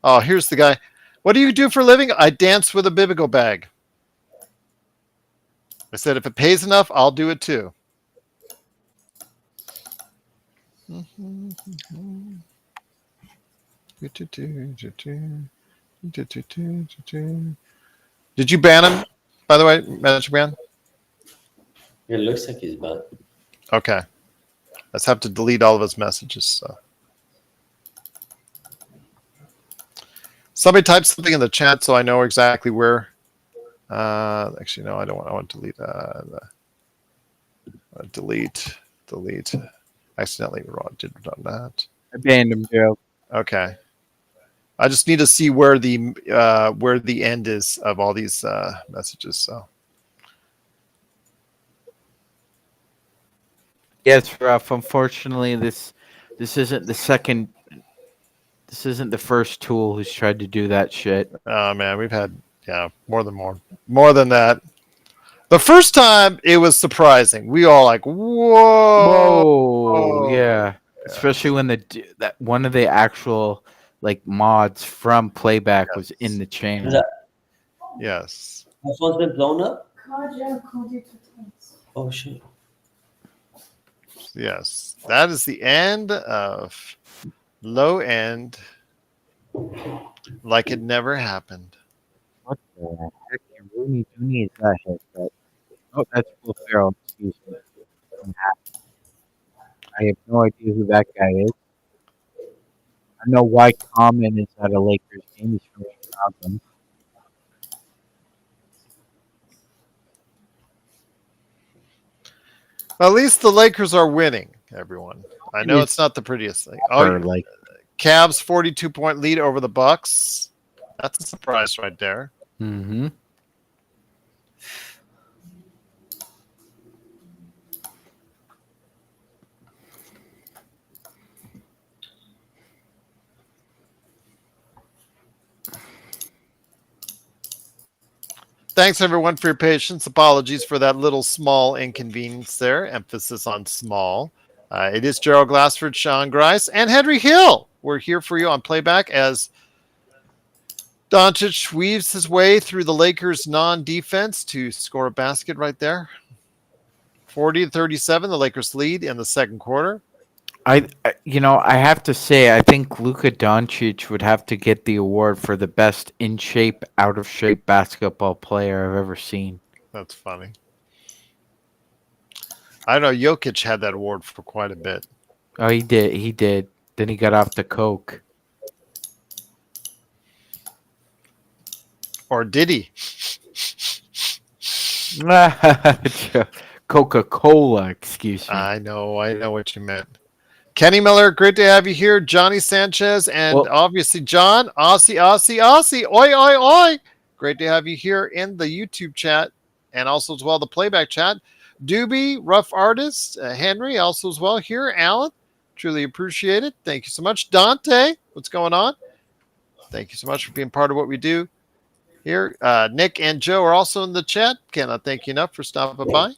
Oh, here's the guy. What do you do for a living? I dance with a bibigo bag. I said, if it pays enough, I'll do it too. Did you ban him, by the way, Magic Man? It looks like he's bad. Okay. Let's have to delete all of his messages. So. Somebody type something in the chat so I know exactly where. Actually, no, I don't want. I want to delete. Delete. Accidentally did that. I banned him, Joe. Okay. I just need to see where the end is of all these messages. So. Yes, Ruff. Unfortunately, this isn't the second. This isn't the first tool who's tried to do that shit. Oh man, we've had more than that. The first time it was surprising. We all like, whoa, yeah. Especially when that one of the actual like mods from Playback was in the channel. Yes. My phone's been blown up? Oh shit. Yes. That is the end of low end like it never happened. What the heck? Rooney Dooney is that haircut? Oh, that's Will Ferrell. Excuse me. I have no idea who that guy is. I know why Common is at a Lakers game. He's from Chicago. At least the Lakers are winning, everyone. I know it's not the prettiest thing. Oh, like Cavs 42-point lead over the Bucks. That's a surprise right there. Mm-hmm. Thanks, everyone, for your patience. Apologies for that little small inconvenience there. Emphasis on small. It is Gerald Glassford, Sean Grice, and Henry Hill. We're here for you on Playback as Doncic weaves his way through the Lakers' non-defense to score a basket right there. 40-37, the Lakers lead in the second quarter. I have to say, I think Luka Doncic would have to get the award for the best in shape, out of shape basketball player I've ever seen. That's funny. I know Jokic had that award for quite a bit. Oh, he did. Then he got off the coke. Or did he? Coca-Cola, excuse me. I know what you meant. Kenny Miller, great to have you here. Johnny Sanchez, and obviously John, Aussie. Oi, oi, oi. Great to have you here in the YouTube chat and also as well the Playback chat. Doobie, Rough Artist, Henry, also as well here. Alan, truly appreciate it. Thank you so much. Dante, what's going on? Thank you so much for being part of what we do here. Nick and Joe are also in the chat. Cannot thank you enough for stopping by.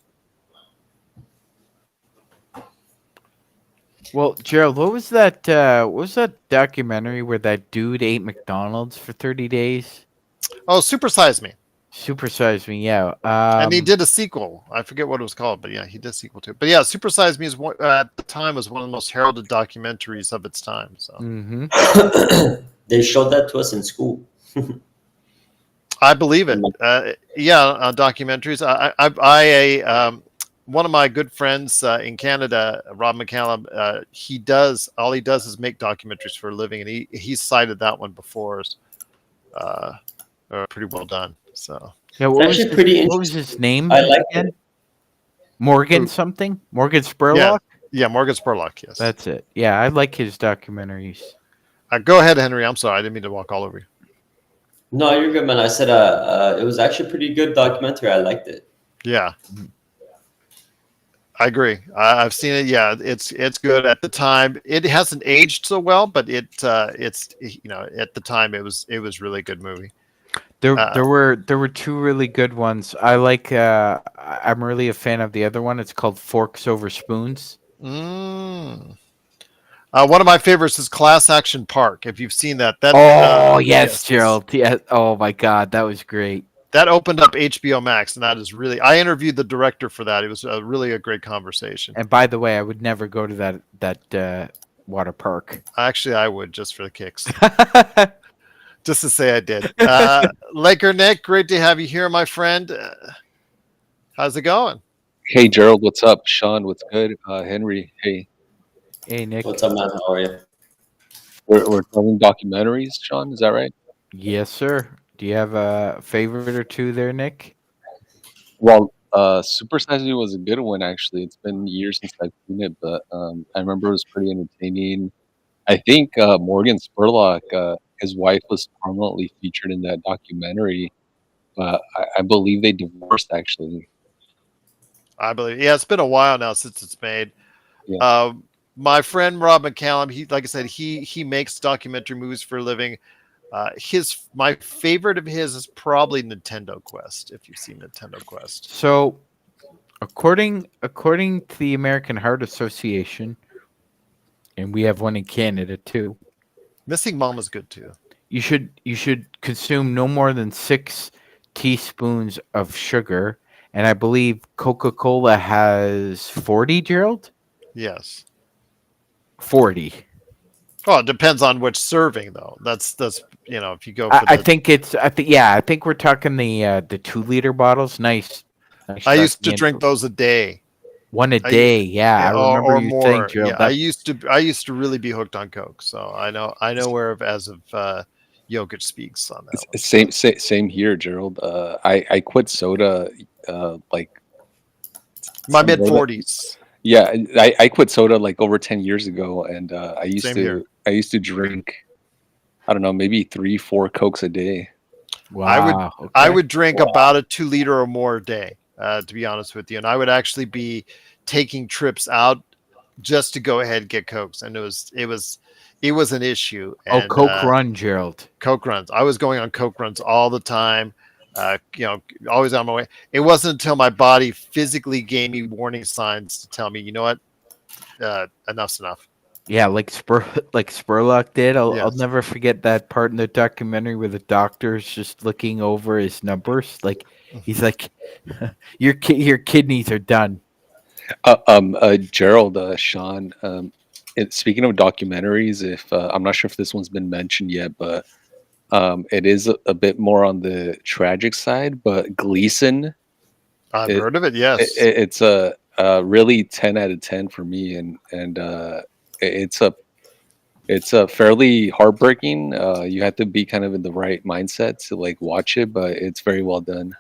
Well, Gerald, what was that documentary where that dude ate McDonald's for 30 days? Oh, Super Size Me. Super Size Me, yeah. And he did a sequel. I forget what it was called, but yeah, he did a sequel to it. But yeah, Super Size Me is at the time was one of the most heralded documentaries of its time. So They showed that to us in school. I believe it. Yeah, documentaries. One of my good friends in Canada, Rob McCallum, he does is make documentaries for a living, and he cited that one before as pretty well done. So yeah, It's actually pretty what was interesting. his name I like again? it. Morgan Who? something? Morgan Spurlock? Yeah, Morgan Spurlock. Yes, That's it. Yeah, I like his documentaries. go ahead, Henry. I'm sorry, I didn't mean to walk all over you. No, you're good, man. I said it was actually a pretty good documentary. I liked it. Yeah, I agree. I've seen it. Yeah, it's good at the time. It hasn't aged so well, but it's at the time it was really good movie. There were two really good ones. I like. I'm really a fan of the other one. It's called Forks Over Spoons. One of my favorites is Class Action Park. If you've seen that, Yes, Gerald. Yeah. Oh my God, that was great. That opened up HBO Max, and that is really. I interviewed the director for that. It was really a great conversation. And by the way, I would never go to that water park. Actually, I would just for the kicks, just to say I did. Laker Nick, great to have you here, my friend. How's it going? Hey Gerald, what's up? Sean, what's good? Henry, hey. Hey Nick. What's up, man? How are you? We're telling documentaries, Sean, is that right? Yes, sir. Do you have a favorite or two there, Nick? Well, Super Size Me was a good one actually. It's been years since I've seen it, but I remember it was pretty entertaining. I think Morgan Spurlock, his wife was prominently featured in that documentary, but I believe they divorced actually. I believe. Yeah, it's been a while now since it's made. Yeah. My friend Rob McCallum, like I said, he makes documentary movies for a living. My favorite of his is probably Nintendo Quest. If you've seen Nintendo Quest. So, according to the American Heart Association, and we have one in Canada too. Missing Mama's good too. You should consume no more than 6 teaspoons of sugar, and I believe Coca-Cola has 40. Gerald, Yes. 40. Oh, it depends on which serving though. That's if you go. I think we're talking the 2-liter bottles. Nice I used to drink those a day. One a day, I remember or you more. saying, Gerald. Yeah, I used to really be hooked on Coke, so I know where as of Jokic speaks on that one. Same here, Gerald. I quit soda like my mid 40s. Yeah, I quit soda like over 10 years ago, and I used to drink, I don't know, maybe 3-4 Cokes a day. Wow. I would drink about a 2-liter or more a day, to be honest with you, and I would actually be taking trips out just to go ahead and get Cokes, and it was an issue. And, Coke run, Gerald. Coke runs. I was going on Coke runs all the time. Always on my way. It wasn't until my body physically gave me warning signs to tell me, you know what, enough's enough. Yeah, like Spurlock did. I'll Yes. never forget that part in the documentary where the doctor's just looking over his numbers. Like he's like, your kidneys are done. Gerald, Sean. Speaking of documentaries, if I'm not sure if this one's been mentioned yet, but it is a bit more on the tragic side. But Gleason, I've heard of it. Yes, it's a really 10 out of 10 for me, and it's a fairly heartbreaking. You have to be kind of in the right mindset to like watch it, but it's very well done.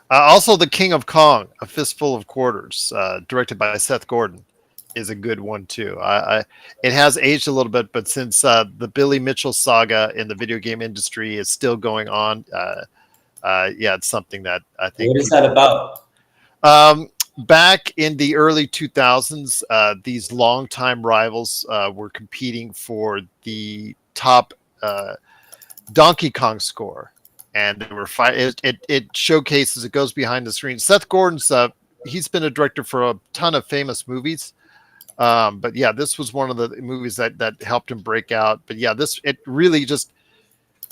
Also, The King of Kong, A Fistful of Quarters, directed by Seth Gordon, is a good one too. It has aged a little bit, but since the Billy Mitchell saga in the video game industry is still going on, it's something that I think. What is that about? Back in the early 2000s, these longtime rivals were competing for the top Donkey Kong score, and they were it showcases, it goes behind the screen. Seth Gordon's he's been a director for a ton of famous movies, but yeah, this was one of the movies that helped him break out. But yeah, it really just,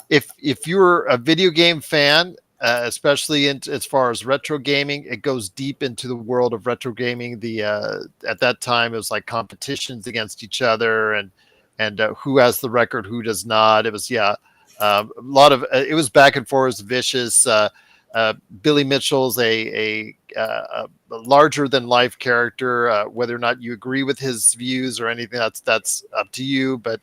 if you're a video game fan especially as far as retro gaming. It goes deep into the world of retro gaming. At that time, it was like competitions against each other, and who has the record, who does not. It was a lot of it was back and forth, it was vicious. Billy Mitchell's a larger than life character. Whether or not you agree with his views or anything, that's up to you. But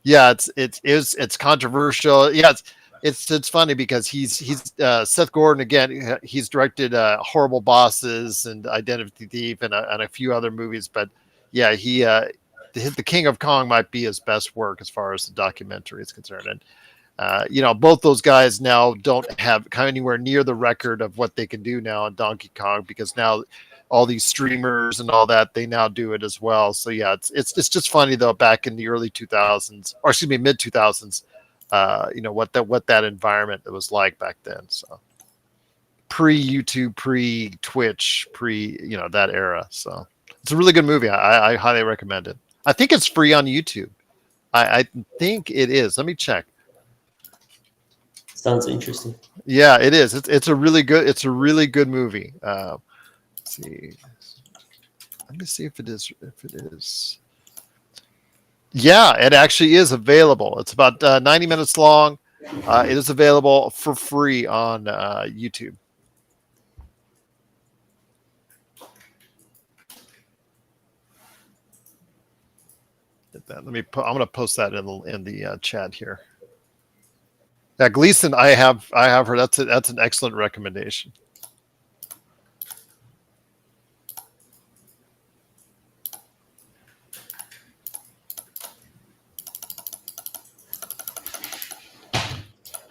yeah, it's controversial. Yeah, it's funny because he's Seth Gordon again. He's directed Horrible Bosses and Identity Thief and a few other movies. But yeah, the King of Kong might be his best work as far as the documentary is concerned. And both those guys now don't have anywhere near the record of what they can do now in Donkey Kong, because now all these streamers and all that, they now do it as well. So yeah, it's just funny though, back in the early 2000s, or excuse me, mid 2000s, what that environment was like back then. So pre-YouTube, pre-Twitch, that era. So it's a really good movie. I highly recommend it. I think it's free on YouTube. I think it is. Let me check. Sounds interesting. Yeah, it is. It's a really good movie. Let's see. Let me see if it is. Yeah, it actually is available. It's about 90 minutes long. It is available for free on YouTube. I'm going to post that in the chat here. Yeah, Gleason, I have heard that's an excellent recommendation.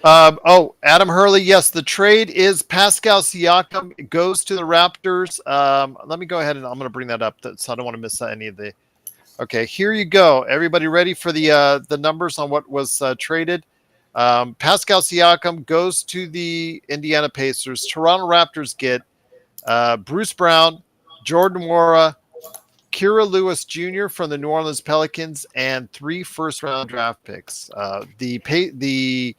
Adam Hurley, yes, the trade is Pascal Siakam goes to the Raptors. Let me go ahead and I'm going to bring that up, so I don't want to miss any of the. Okay, here you go. Everybody ready for the numbers on what was traded? Pascal Siakam goes to the Indiana Pacers. Toronto Raptors get Bruce Brown, Jordan Nwora, Kira Lewis Jr. from the New Orleans Pelicans, and 3 first-round draft picks. The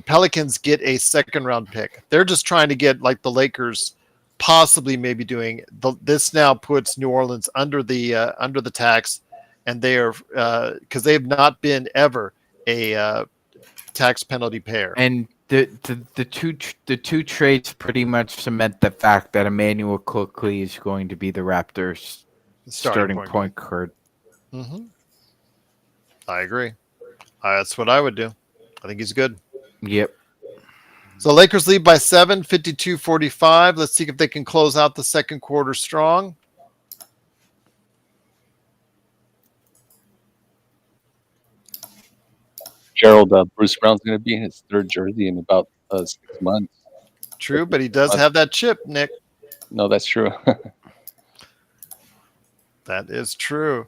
Pelicans get a second-round pick. They're just trying to get, like the Lakers possibly maybe doing. This now puts New Orleans under the tax, and they are because they have not been ever a tax penalty payer. And the two trades pretty much cement the fact that Emmanuel Quickley is going to be the Raptors' starting point guard. Mm-hmm. I agree. That's what I would do. I think he's good. Yep. So Lakers lead by 7, 52-45. Let's see if they can close out the second quarter strong. Gerald, Bruce Brown's going to be in his 3rd jersey in about 6 months. True, but he does have that chip, Nick. No, that's true. That is true.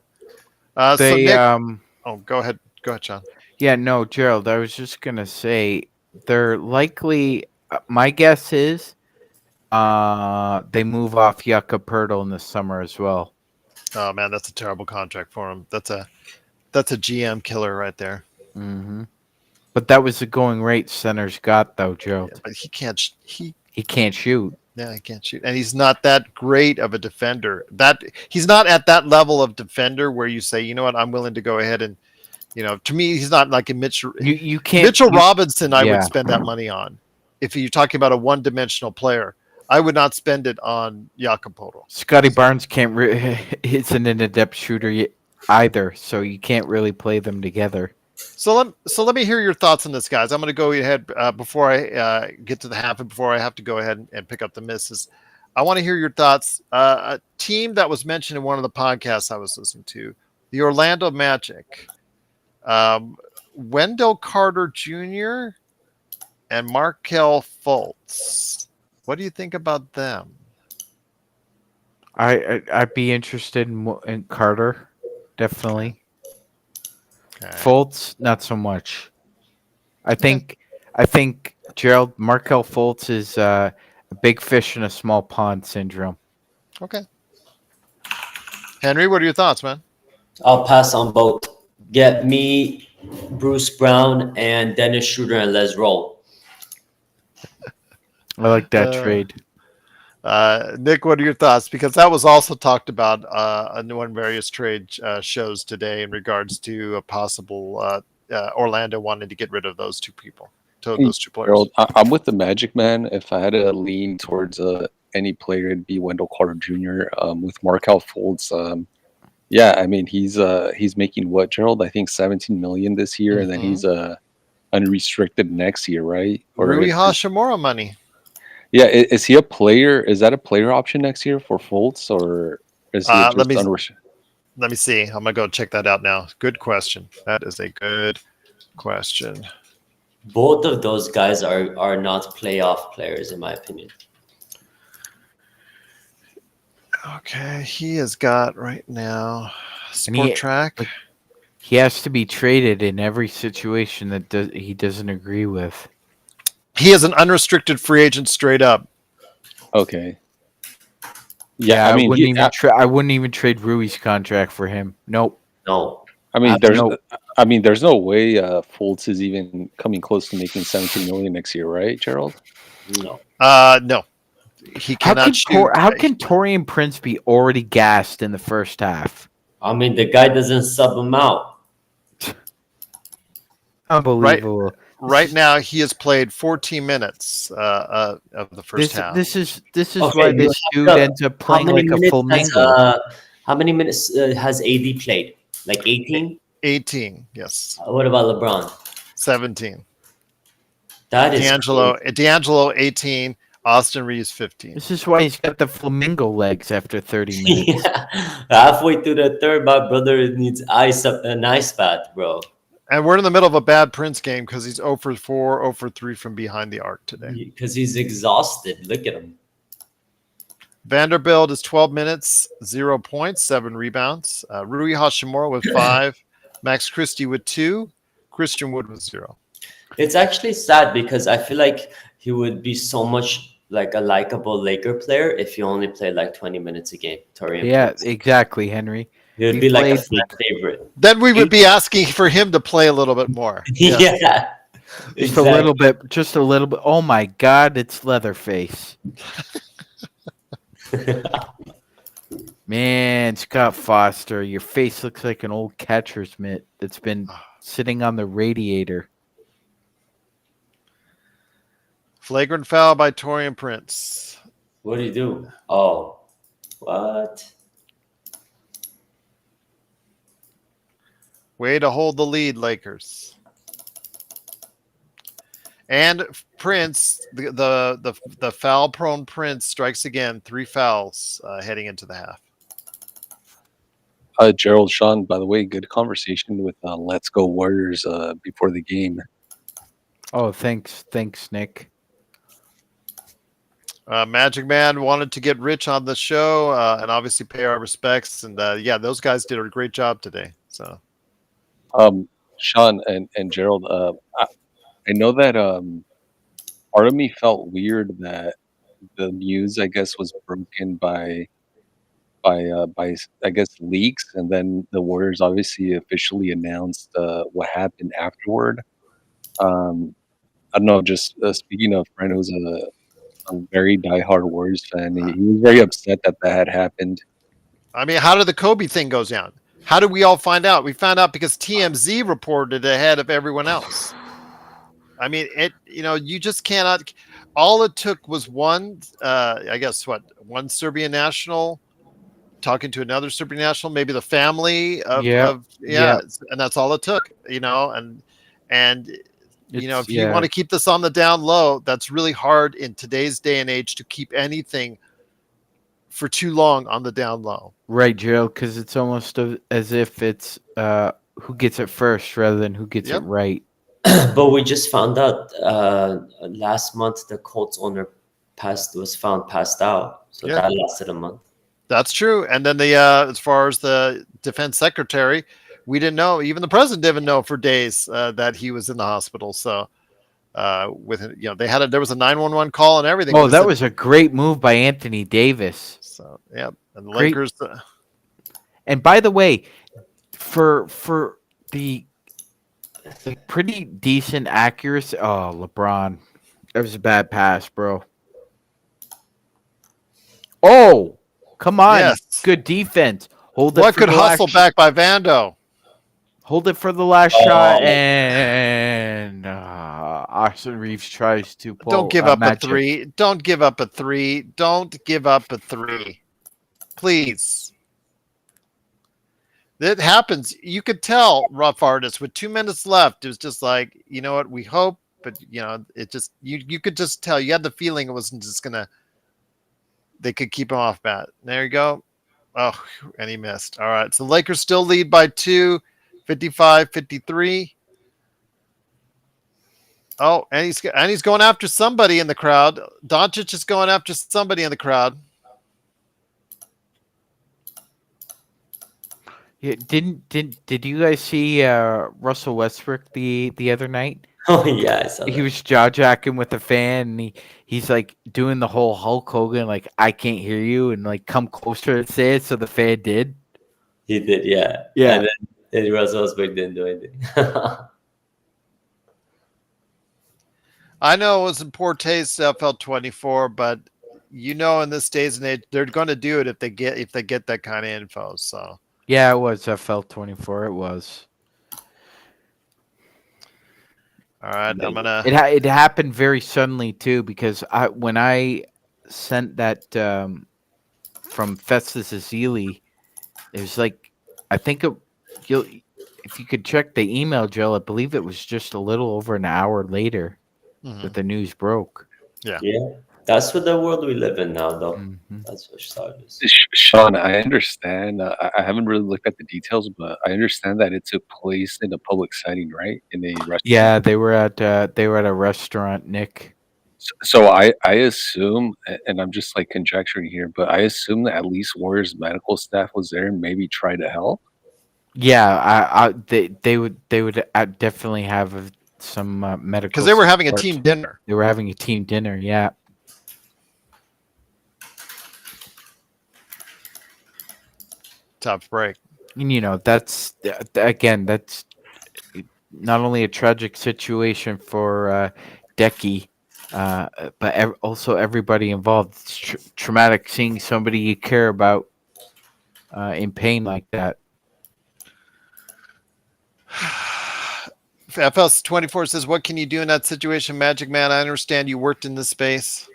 Go ahead. Go ahead, John. Yeah, no, Gerald, I was just going to say they're likely, my guess is they move off Yucca Pirtle in the summer as well. Oh, man, that's a terrible contract for him. That's a GM killer right there. Mm-hmm. But that was the going rate centers got, though, Joe. Yeah, but he can't shoot. Yeah, he can't shoot, and he's not that great of a defender. He's not at that level of defender where you say, you know what, I'm willing to go ahead and, to me, he's not like a Mitchell. You can't. Mitchell Robinson, I would spend that money on. If you're talking about a one-dimensional player, I would not spend it on Jakob Poeltl. Scotty Barnes isn't an adept shooter either, so you can't really play them together. So let me hear your thoughts on this, guys. I'm going to go ahead before I get to the half and before I have to go ahead and pick up the misses. I want to hear your thoughts. A team that was mentioned in one of the podcasts I was listening to, the Orlando Magic. Wendell Carter Jr. and Markelle Fultz. What do you think about them? I'd be interested in Carter, definitely. Okay. Fultz, not so much. I think Gerald Markelle Fultz is a big fish in a small pond syndrome. Okay. Henry, what are your thoughts, man? I'll pass on both. Get me Bruce Brown and Dennis Schroeder and Les Roll. I like that trade. Nick, what are your thoughts? Because that was also talked about on various trade shows today in regards to a possible Orlando wanting to get rid of those two people, those two players. Gerald, I'm with the Magic Man. If I had to lean towards any player, it'd be Wendell Carter Jr. With Markelle Fultz. Yeah, I mean he's making what, Gerald? I think 17 million this year, and then he's unrestricted next year, right? Rui Hashimura money. Yeah, is he a player? Is that a player option next year for Fultz, or is he just unrestricted? Let me see. I'm gonna go check that out now. Good question. That is a good question. Both of those guys are not playoff players, in my opinion. Okay, he has got right now Sport Track. He has to be traded in every situation that he doesn't agree with. He is an unrestricted free agent straight up. Okay. Yeah, I wouldn't even trade Rui's contract for him. Nope. No. I mean, there's no way Fultz is even coming close to making 17 million next year, right, Gerald? No. No. He cannot How can Taurean Prince be already gassed in the first half? I mean, the guy doesn't sub him out. Unbelievable. Right now, he has played 14 minutes of the first half. This is why this dude ends up playing like a flamingo. How many minutes has AD played? Like 18? 18, yes. What about LeBron? 17. That is D'Angelo 18. Austin Reeves 15. This is why he's got the flamingo legs after 30 minutes. Yeah. Halfway through the third, my brother needs an ice bath, bro. And we're in the middle of a bad Prince game because he's 0 for 4, 0 for 3 from behind the arc today. Because he's exhausted. Look at him. Vanderbilt is 12 minutes, 0 points, 7 rebounds. Rui Hashimura with 5. Max Christie with 2. Christian Wood with 0. It's actually sad because I feel like he would be so much like a likable Laker player if he only played like 20 minutes a game. Yeah, exactly, Henry. He would be like a fan favorite. Then we would be asking for him to play a little bit more. Yeah. Just a little bit. Oh my God, it's Leatherface. Man, Scott Foster, your face looks like an old catcher's mitt that's been sitting on the radiator. Flagrant foul by Taurean Prince. What do you do? Oh, what? Way to hold the lead, Lakers. And Prince, the foul-prone Prince strikes again. 3 fouls heading into the half. Gerald, Sean, by the way, good conversation with Let's Go Warriors before the game. Oh, thanks, Nick. Magic Man wanted to get Rich on the show and obviously pay our respects. And yeah, those guys did a great job today. So, Sean and Gerald, I know that part of me felt weird that the news, I guess, was broken by I guess leaks, and then the Warriors obviously officially announced what happened afterward. I don't know. Just speaking of a friend who's a very diehard Warriors fan, he was very upset that had happened. I mean, how did the Kobe thing go down? How did we all find out? We found out because TMZ reported ahead of everyone else. I mean, you just cannot. All it took was one Serbian national talking to another Serbian national, maybe the family of and that's all it took, and if you want to keep this on the down low, that's really hard in today's day and age to keep anything for too long on the down low. Right, Gerald, because it's almost as if it's who gets it first rather than who gets it right. But we just found out last month the Colts owner was found passed out, so that lasted a month. That's true. And then as far as the defense secretary, we didn't know. Even the president didn't know for days that he was in the hospital. So there was a 911 call and everything. Oh, that was a great move by Anthony Davis. So and the Lakers. And by the way, for the pretty decent accuracy. Oh, LeBron, that was a bad pass, bro. Oh, come on. Yes. Good defense. Hold it What for could the hustle last back by Vando? Hold it for the last shot, Oh, and Austin Reeves tries to Don't pull give a up a magic. 3. Don't give up a 3. Don't give up a 3. Please. It happens. You could tell rough artists with 2 minutes left. It was just like, you know what, we hope, but it just you could just tell. You had the feeling it wasn't just gonna they could keep him off bat. There you go. Oh, and he missed. All right. So the Lakers still lead by 2, 55-53. Oh, and he's going after somebody in the crowd. Doncic is going after somebody in the crowd. Yeah, did you guys see Russell Westbrook the other night? oh yeah, I saw He that. was jaw jacking with a fan, and he's like doing the whole Hulk Hogan, like I can't hear you, and like come closer and say it. So the fan did. He did, yeah. Yeah. And then Russell Westbrook didn't do anything. I know it was in poor taste, FL24, but in this days and age, they're going to do it if they get that kind of info. So Yeah, it was FL24. It was. all right, I'm gonna. It happened very suddenly too, because when I sent that from Festus Azili, there's like I think you'll if you could check the email, Jill, I believe it was just a little over an hour later that the news broke. Yeah, that's what the world we live in now, though. Mm-hmm. That's what started. Sean, I understand. I haven't really looked at the details, but I understand that it took place in a public setting, right? In a restaurant. Yeah, they were at a restaurant, Nick. So I assume, and I'm just like conjecturing here, but I assume that at least Warriors medical staff was there and maybe try to help. Yeah, they would definitely have some medical Because they were having a support. team dinner. They were having a team dinner. Yeah. Tough break. And that's again, that's not only a tragic situation for Decky, but also everybody involved. It's traumatic seeing somebody you care about in pain like that. FS24 says, "What can you do in that situation, Magic Man? I understand you worked in this space."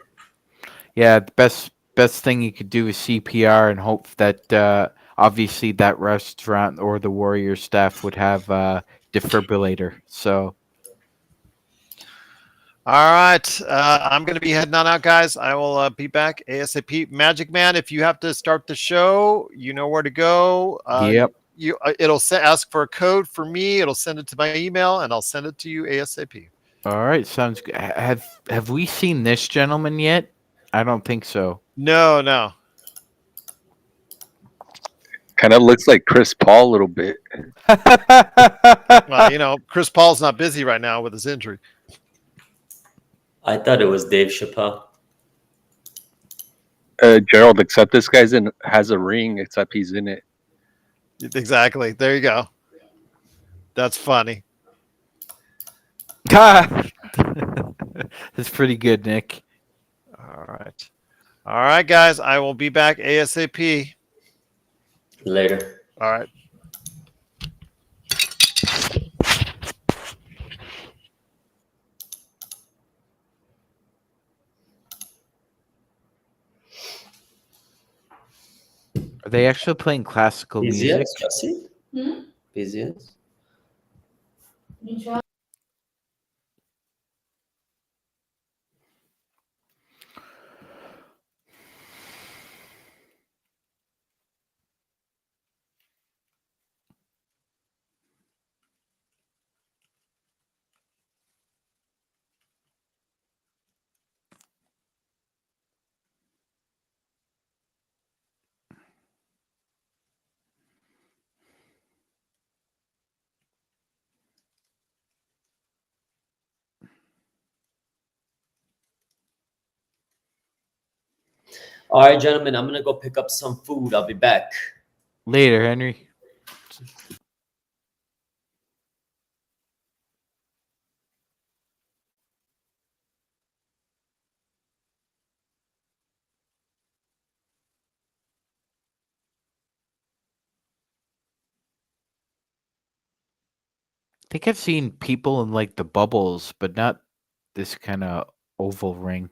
Yeah, the best thing you could do is CPR and hope that obviously that restaurant or the Warrior staff would have a defibrillator. So. All right, I'm going to be heading on out, guys. I will be back ASAP. Magic Man, if you have to start the show, you know where to go. Yep. It'll ask for a code for me. It'll send it to my email, and I'll send it to you ASAP. All right, sounds good. Have we seen this gentleman yet? I don't think so. No. Kind of looks like Chris Paul a little bit. Well, Chris Paul's not busy right now with his injury. I thought it was Dave Chappelle. Gerald, except this guy's has a ring, except he's in it. Exactly. There you go. That's funny. That's pretty good, Nick. All right, guys. I will be back ASAP. Later. All right. Are they actually playing classical music? Busiest? All right, gentlemen, I'm gonna go pick up some food. I'll be back. Later, Henry. think I've seen people in like the bubbles, but not this kind of oval ring.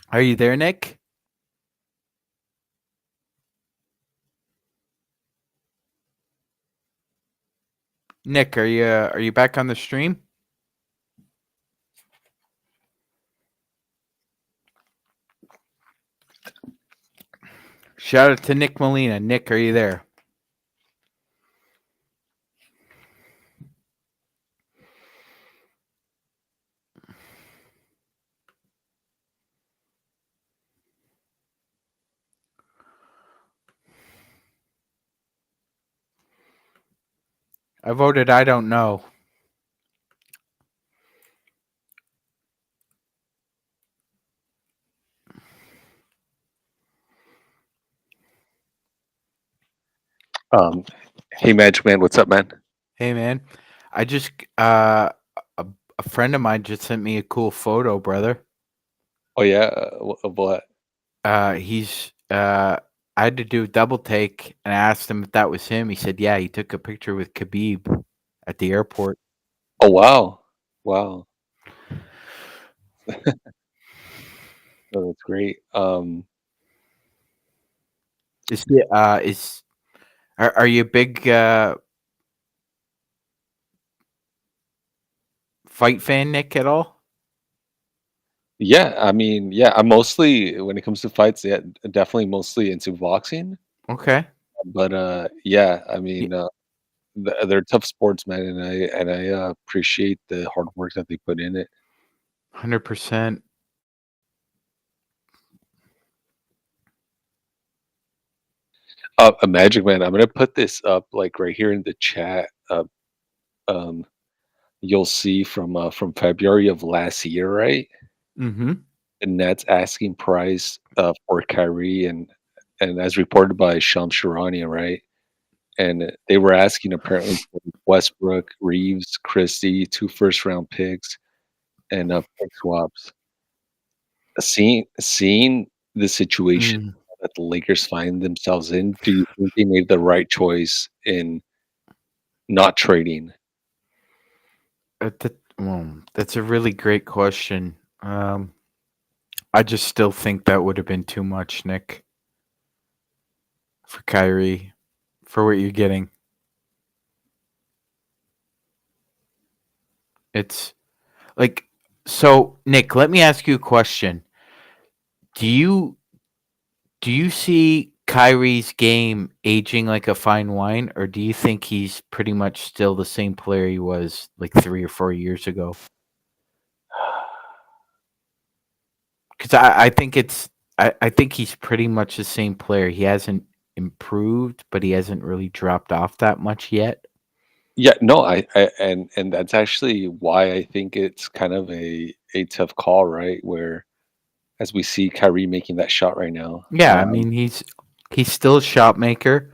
Are you there, Nick? Nick, are you back on the stream? Shout out to Nick Molina. Nick, are you there? I voted I don't know. Hey, Magic Man, what's up, man? Hey man, I just a friend of mine just sent me a cool photo, brother. Oh yeah, what? He's I had to do a double take and I asked him if that was him. He said, "Yeah, he took a picture with Khabib at the airport." Oh wow, wow, oh, that's great. Is are you a big fight fan, Nick, at all? Yeah, I mean, yeah, I'm mostly when it comes to fights, yeah, definitely mostly into boxing. Okay. But yeah, I Y- mean, they're tough sports, man, and I appreciate the hard work that they put in it. 100%. A Magic Man, I'm gonna put this up like right here in the chat. Um, you'll see from February of last year, right? Mhm. The Nets asking price for Kyrie and as reported by Shams Charania, right? And they were asking apparently for Westbrook, Reeves, Christie, 2 first-round picks, and pick swaps. Seeing the situation Mm. that the Lakers find themselves in, do you think they made the right choice in not trading? That's a really great question. I just still think that would have been too much, Nick, for Kyrie, for what you're getting. It's like, so Nick, let me ask you a question. Do you do you see Kyrie's game aging like a fine wine, or do you think he's pretty much still the same player he was like 3 or 4 years ago? Because I think I think he's pretty much the same player. He hasn't improved, but he hasn't really dropped off that much yet. Yeah, no, I and that's actually why I think it's kind of a tough call, right? Where as we see Kyrie making that shot right now. Yeah, I mean he's still a shot maker.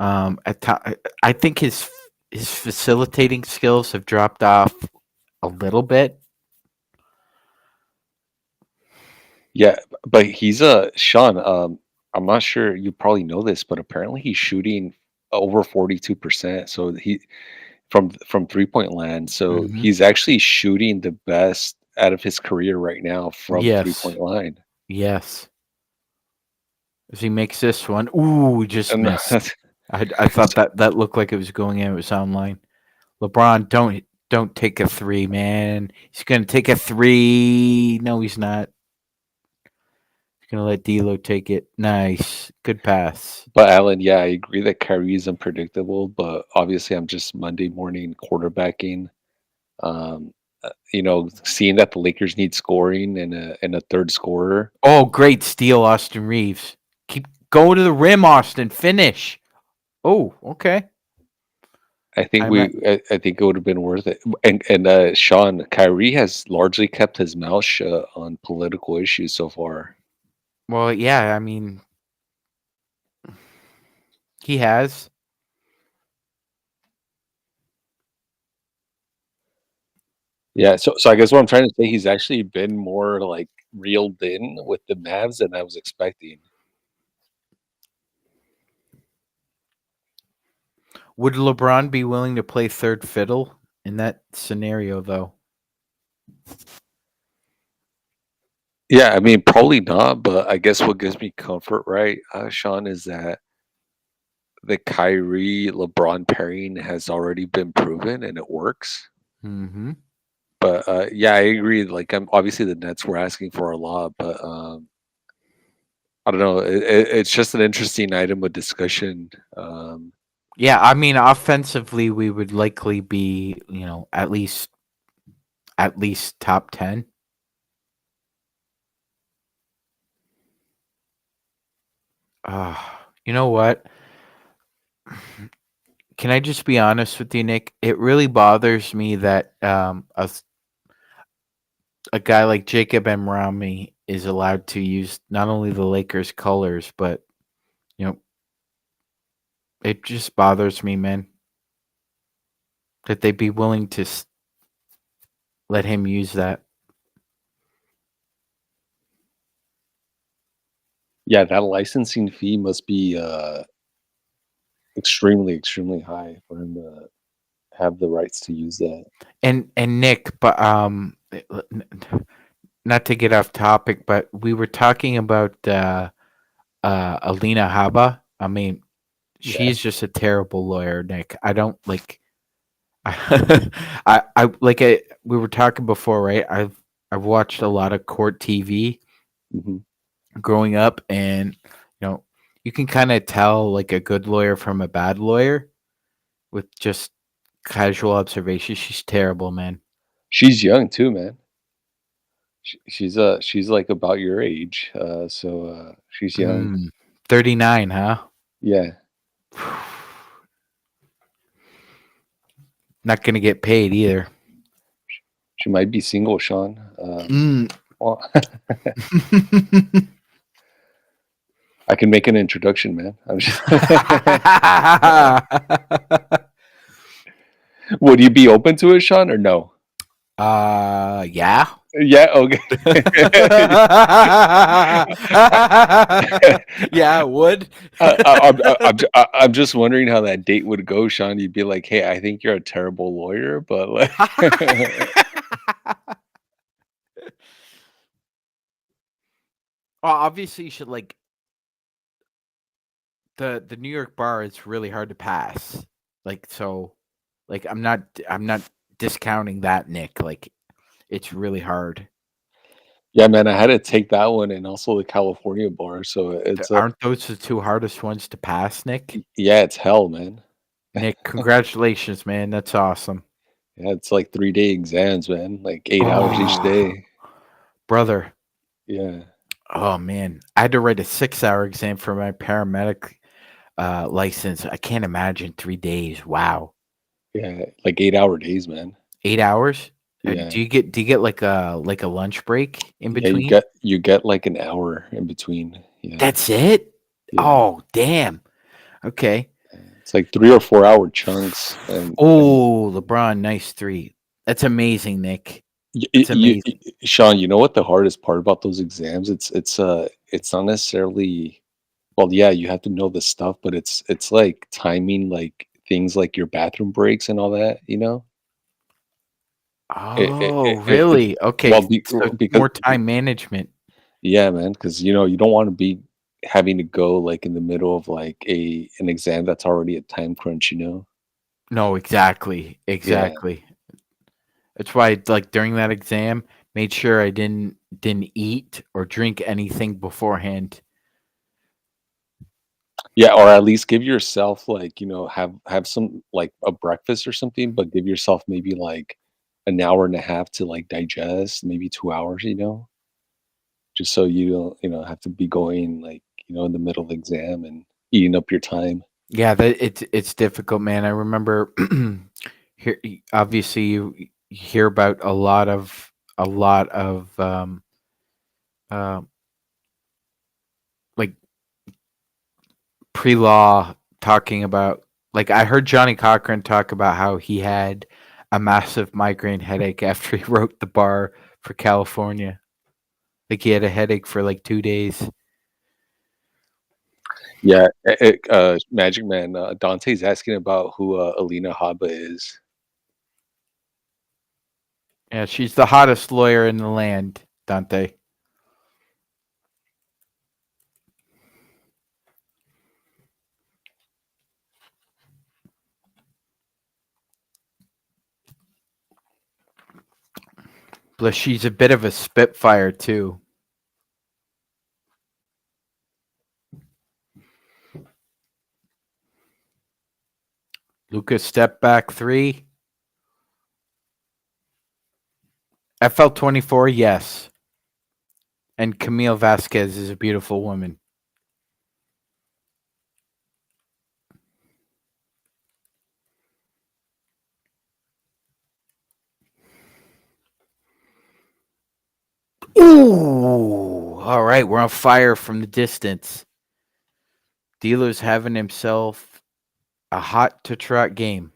I think his facilitating skills have dropped off a little bit. Yeah, but he's a Sean. I'm not sure you probably know this, but apparently he's shooting over 42%. So he from 3-point land. So Hmm. he's actually shooting the best out of his career right now from Yes, 3-point line. yes. As he makes this one, ooh, just And missed. I thought that looked like it was going in. It was online. LeBron, don't take a three, man. He's gonna take a three. No, he's not. He's gonna let D'Lo take it. Nice, good pass. but Alan, yeah, I agree that Kyrie is unpredictable, but obviously I'm just Monday morning quarterbacking. Seeing that the Lakers need scoring and a third scorer. Oh, great steal, Austin Reeves. Keep going to the rim, Austin. Finish. Oh, okay. I'm at, I think it would have been worth it. And Sean, Kyrie has largely kept his mouth shut on political issues so far. well, yeah. I mean, he has. Yeah, so I guess what I'm trying to say, he's actually been more like reeled in with the Mavs than I was expecting. Would LeBron be willing to play third fiddle in that scenario, though? Yeah, I mean, probably not, but I guess what gives me comfort, right, Sean, is that the Kyrie LeBron pairing has already been proven and it works. Mm-hmm. But yeah, I agree. Like, obviously the Nets were asking for a lot, but I don't know. It's just an interesting item of discussion. Yeah, I mean, offensively, we would likely be, at least top 10. You know what? Can I just be honest with you, Nick? It really bothers me that a guy like Jacob Emrami is allowed to use not only the Lakers colors, but you know, it just bothers me, man, that they be willing to let him use that. Yeah, that licensing fee must be extremely, extremely high for him to have the rights to use that. And Nick, but not to get off topic, but we were talking about Alina Haba. I mean, Yeah. she's just a terrible lawyer, Nick. I don't like. I like it. We were talking before, right? I've watched a lot of court TV Hmm. growing up, and you can kind of tell like a good lawyer from a bad lawyer with just casual observation. She's terrible, man. She's young too, man. She's like about your age, so she's young. 39, huh? Yeah, Not gonna get paid either. she might be single, Sean. Mm. Well, I can make an introduction, man. I'm just. Would you be open to it, Sean, or no? Yeah. Yeah. Okay. Yeah, I would. I'm just wondering how that date would go, Sean. You'd be like, "Hey, I think you're a terrible lawyer, but like." Well, obviously, you should like the New York bar is really hard to pass. Like so, like I'm not discounting that, Nick. Like it's really hard. Yeah, man, I had to take that one and also the California bar. So it's Aren't those the two hardest ones to pass, Nick? yeah, it's hell, man. Nick, congratulations, man. That's awesome. Yeah, it's like 3-day exams, man. Like 8 hours each Oh, day. brother. Yeah, Oh man, I had to write a 6-hour exam for my paramedic license. I can't imagine 3 days. Wow, yeah, like 8-hour days, man. 8 hours. Yeah, Do you get like a lunch break in yeah. You between? get like an hour in between. Yeah, That's it. yeah. Oh damn. Okay. It's like 3 or 4 hour chunks, and Oh, LeBron, nice three. That's amazing, Nick. you, That's amazing. Sean, you know what the hardest part about those exams? It's not necessarily. Well, yeah, you have to know the stuff, but it's like timing, like things like your bathroom breaks and all that. You know. Oh, It really? Okay. well So because more time management. yeah, man, because you don't want to be having to go like in the middle of like an exam that's already a time crunch. You know. No, exactly. Yeah. Exactly. That's why like during that exam, made sure I didn't eat or drink anything beforehand. Yeah, or at least give yourself like, have some like a breakfast or something, but give yourself maybe like an hour and a half to like digest, maybe 2 hours, just so you don't, have to be going like, in the middle of the exam and eating up your time. Yeah, that it's difficult, man. I remember here obviously you hear about a lot of uh, like pre-law talking about like I heard Johnny Cochran talk about how he had a massive migraine headache after he wrote the bar for California. Like he had a headache for like 2 days. Yeah, Magic Man, Dante's asking about who Alina Haba is. Yeah, she's the hottest lawyer in the land, Dante. Plus, she's a bit of a spitfire too. Lucas step back three. FL24, yes. And Camille Vasquez is a beautiful woman. Ooh! All right, we're on fire from the distance. Dealer's having himself a hot to trot game.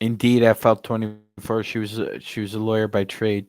Indeed, FL24. She was a lawyer by trade.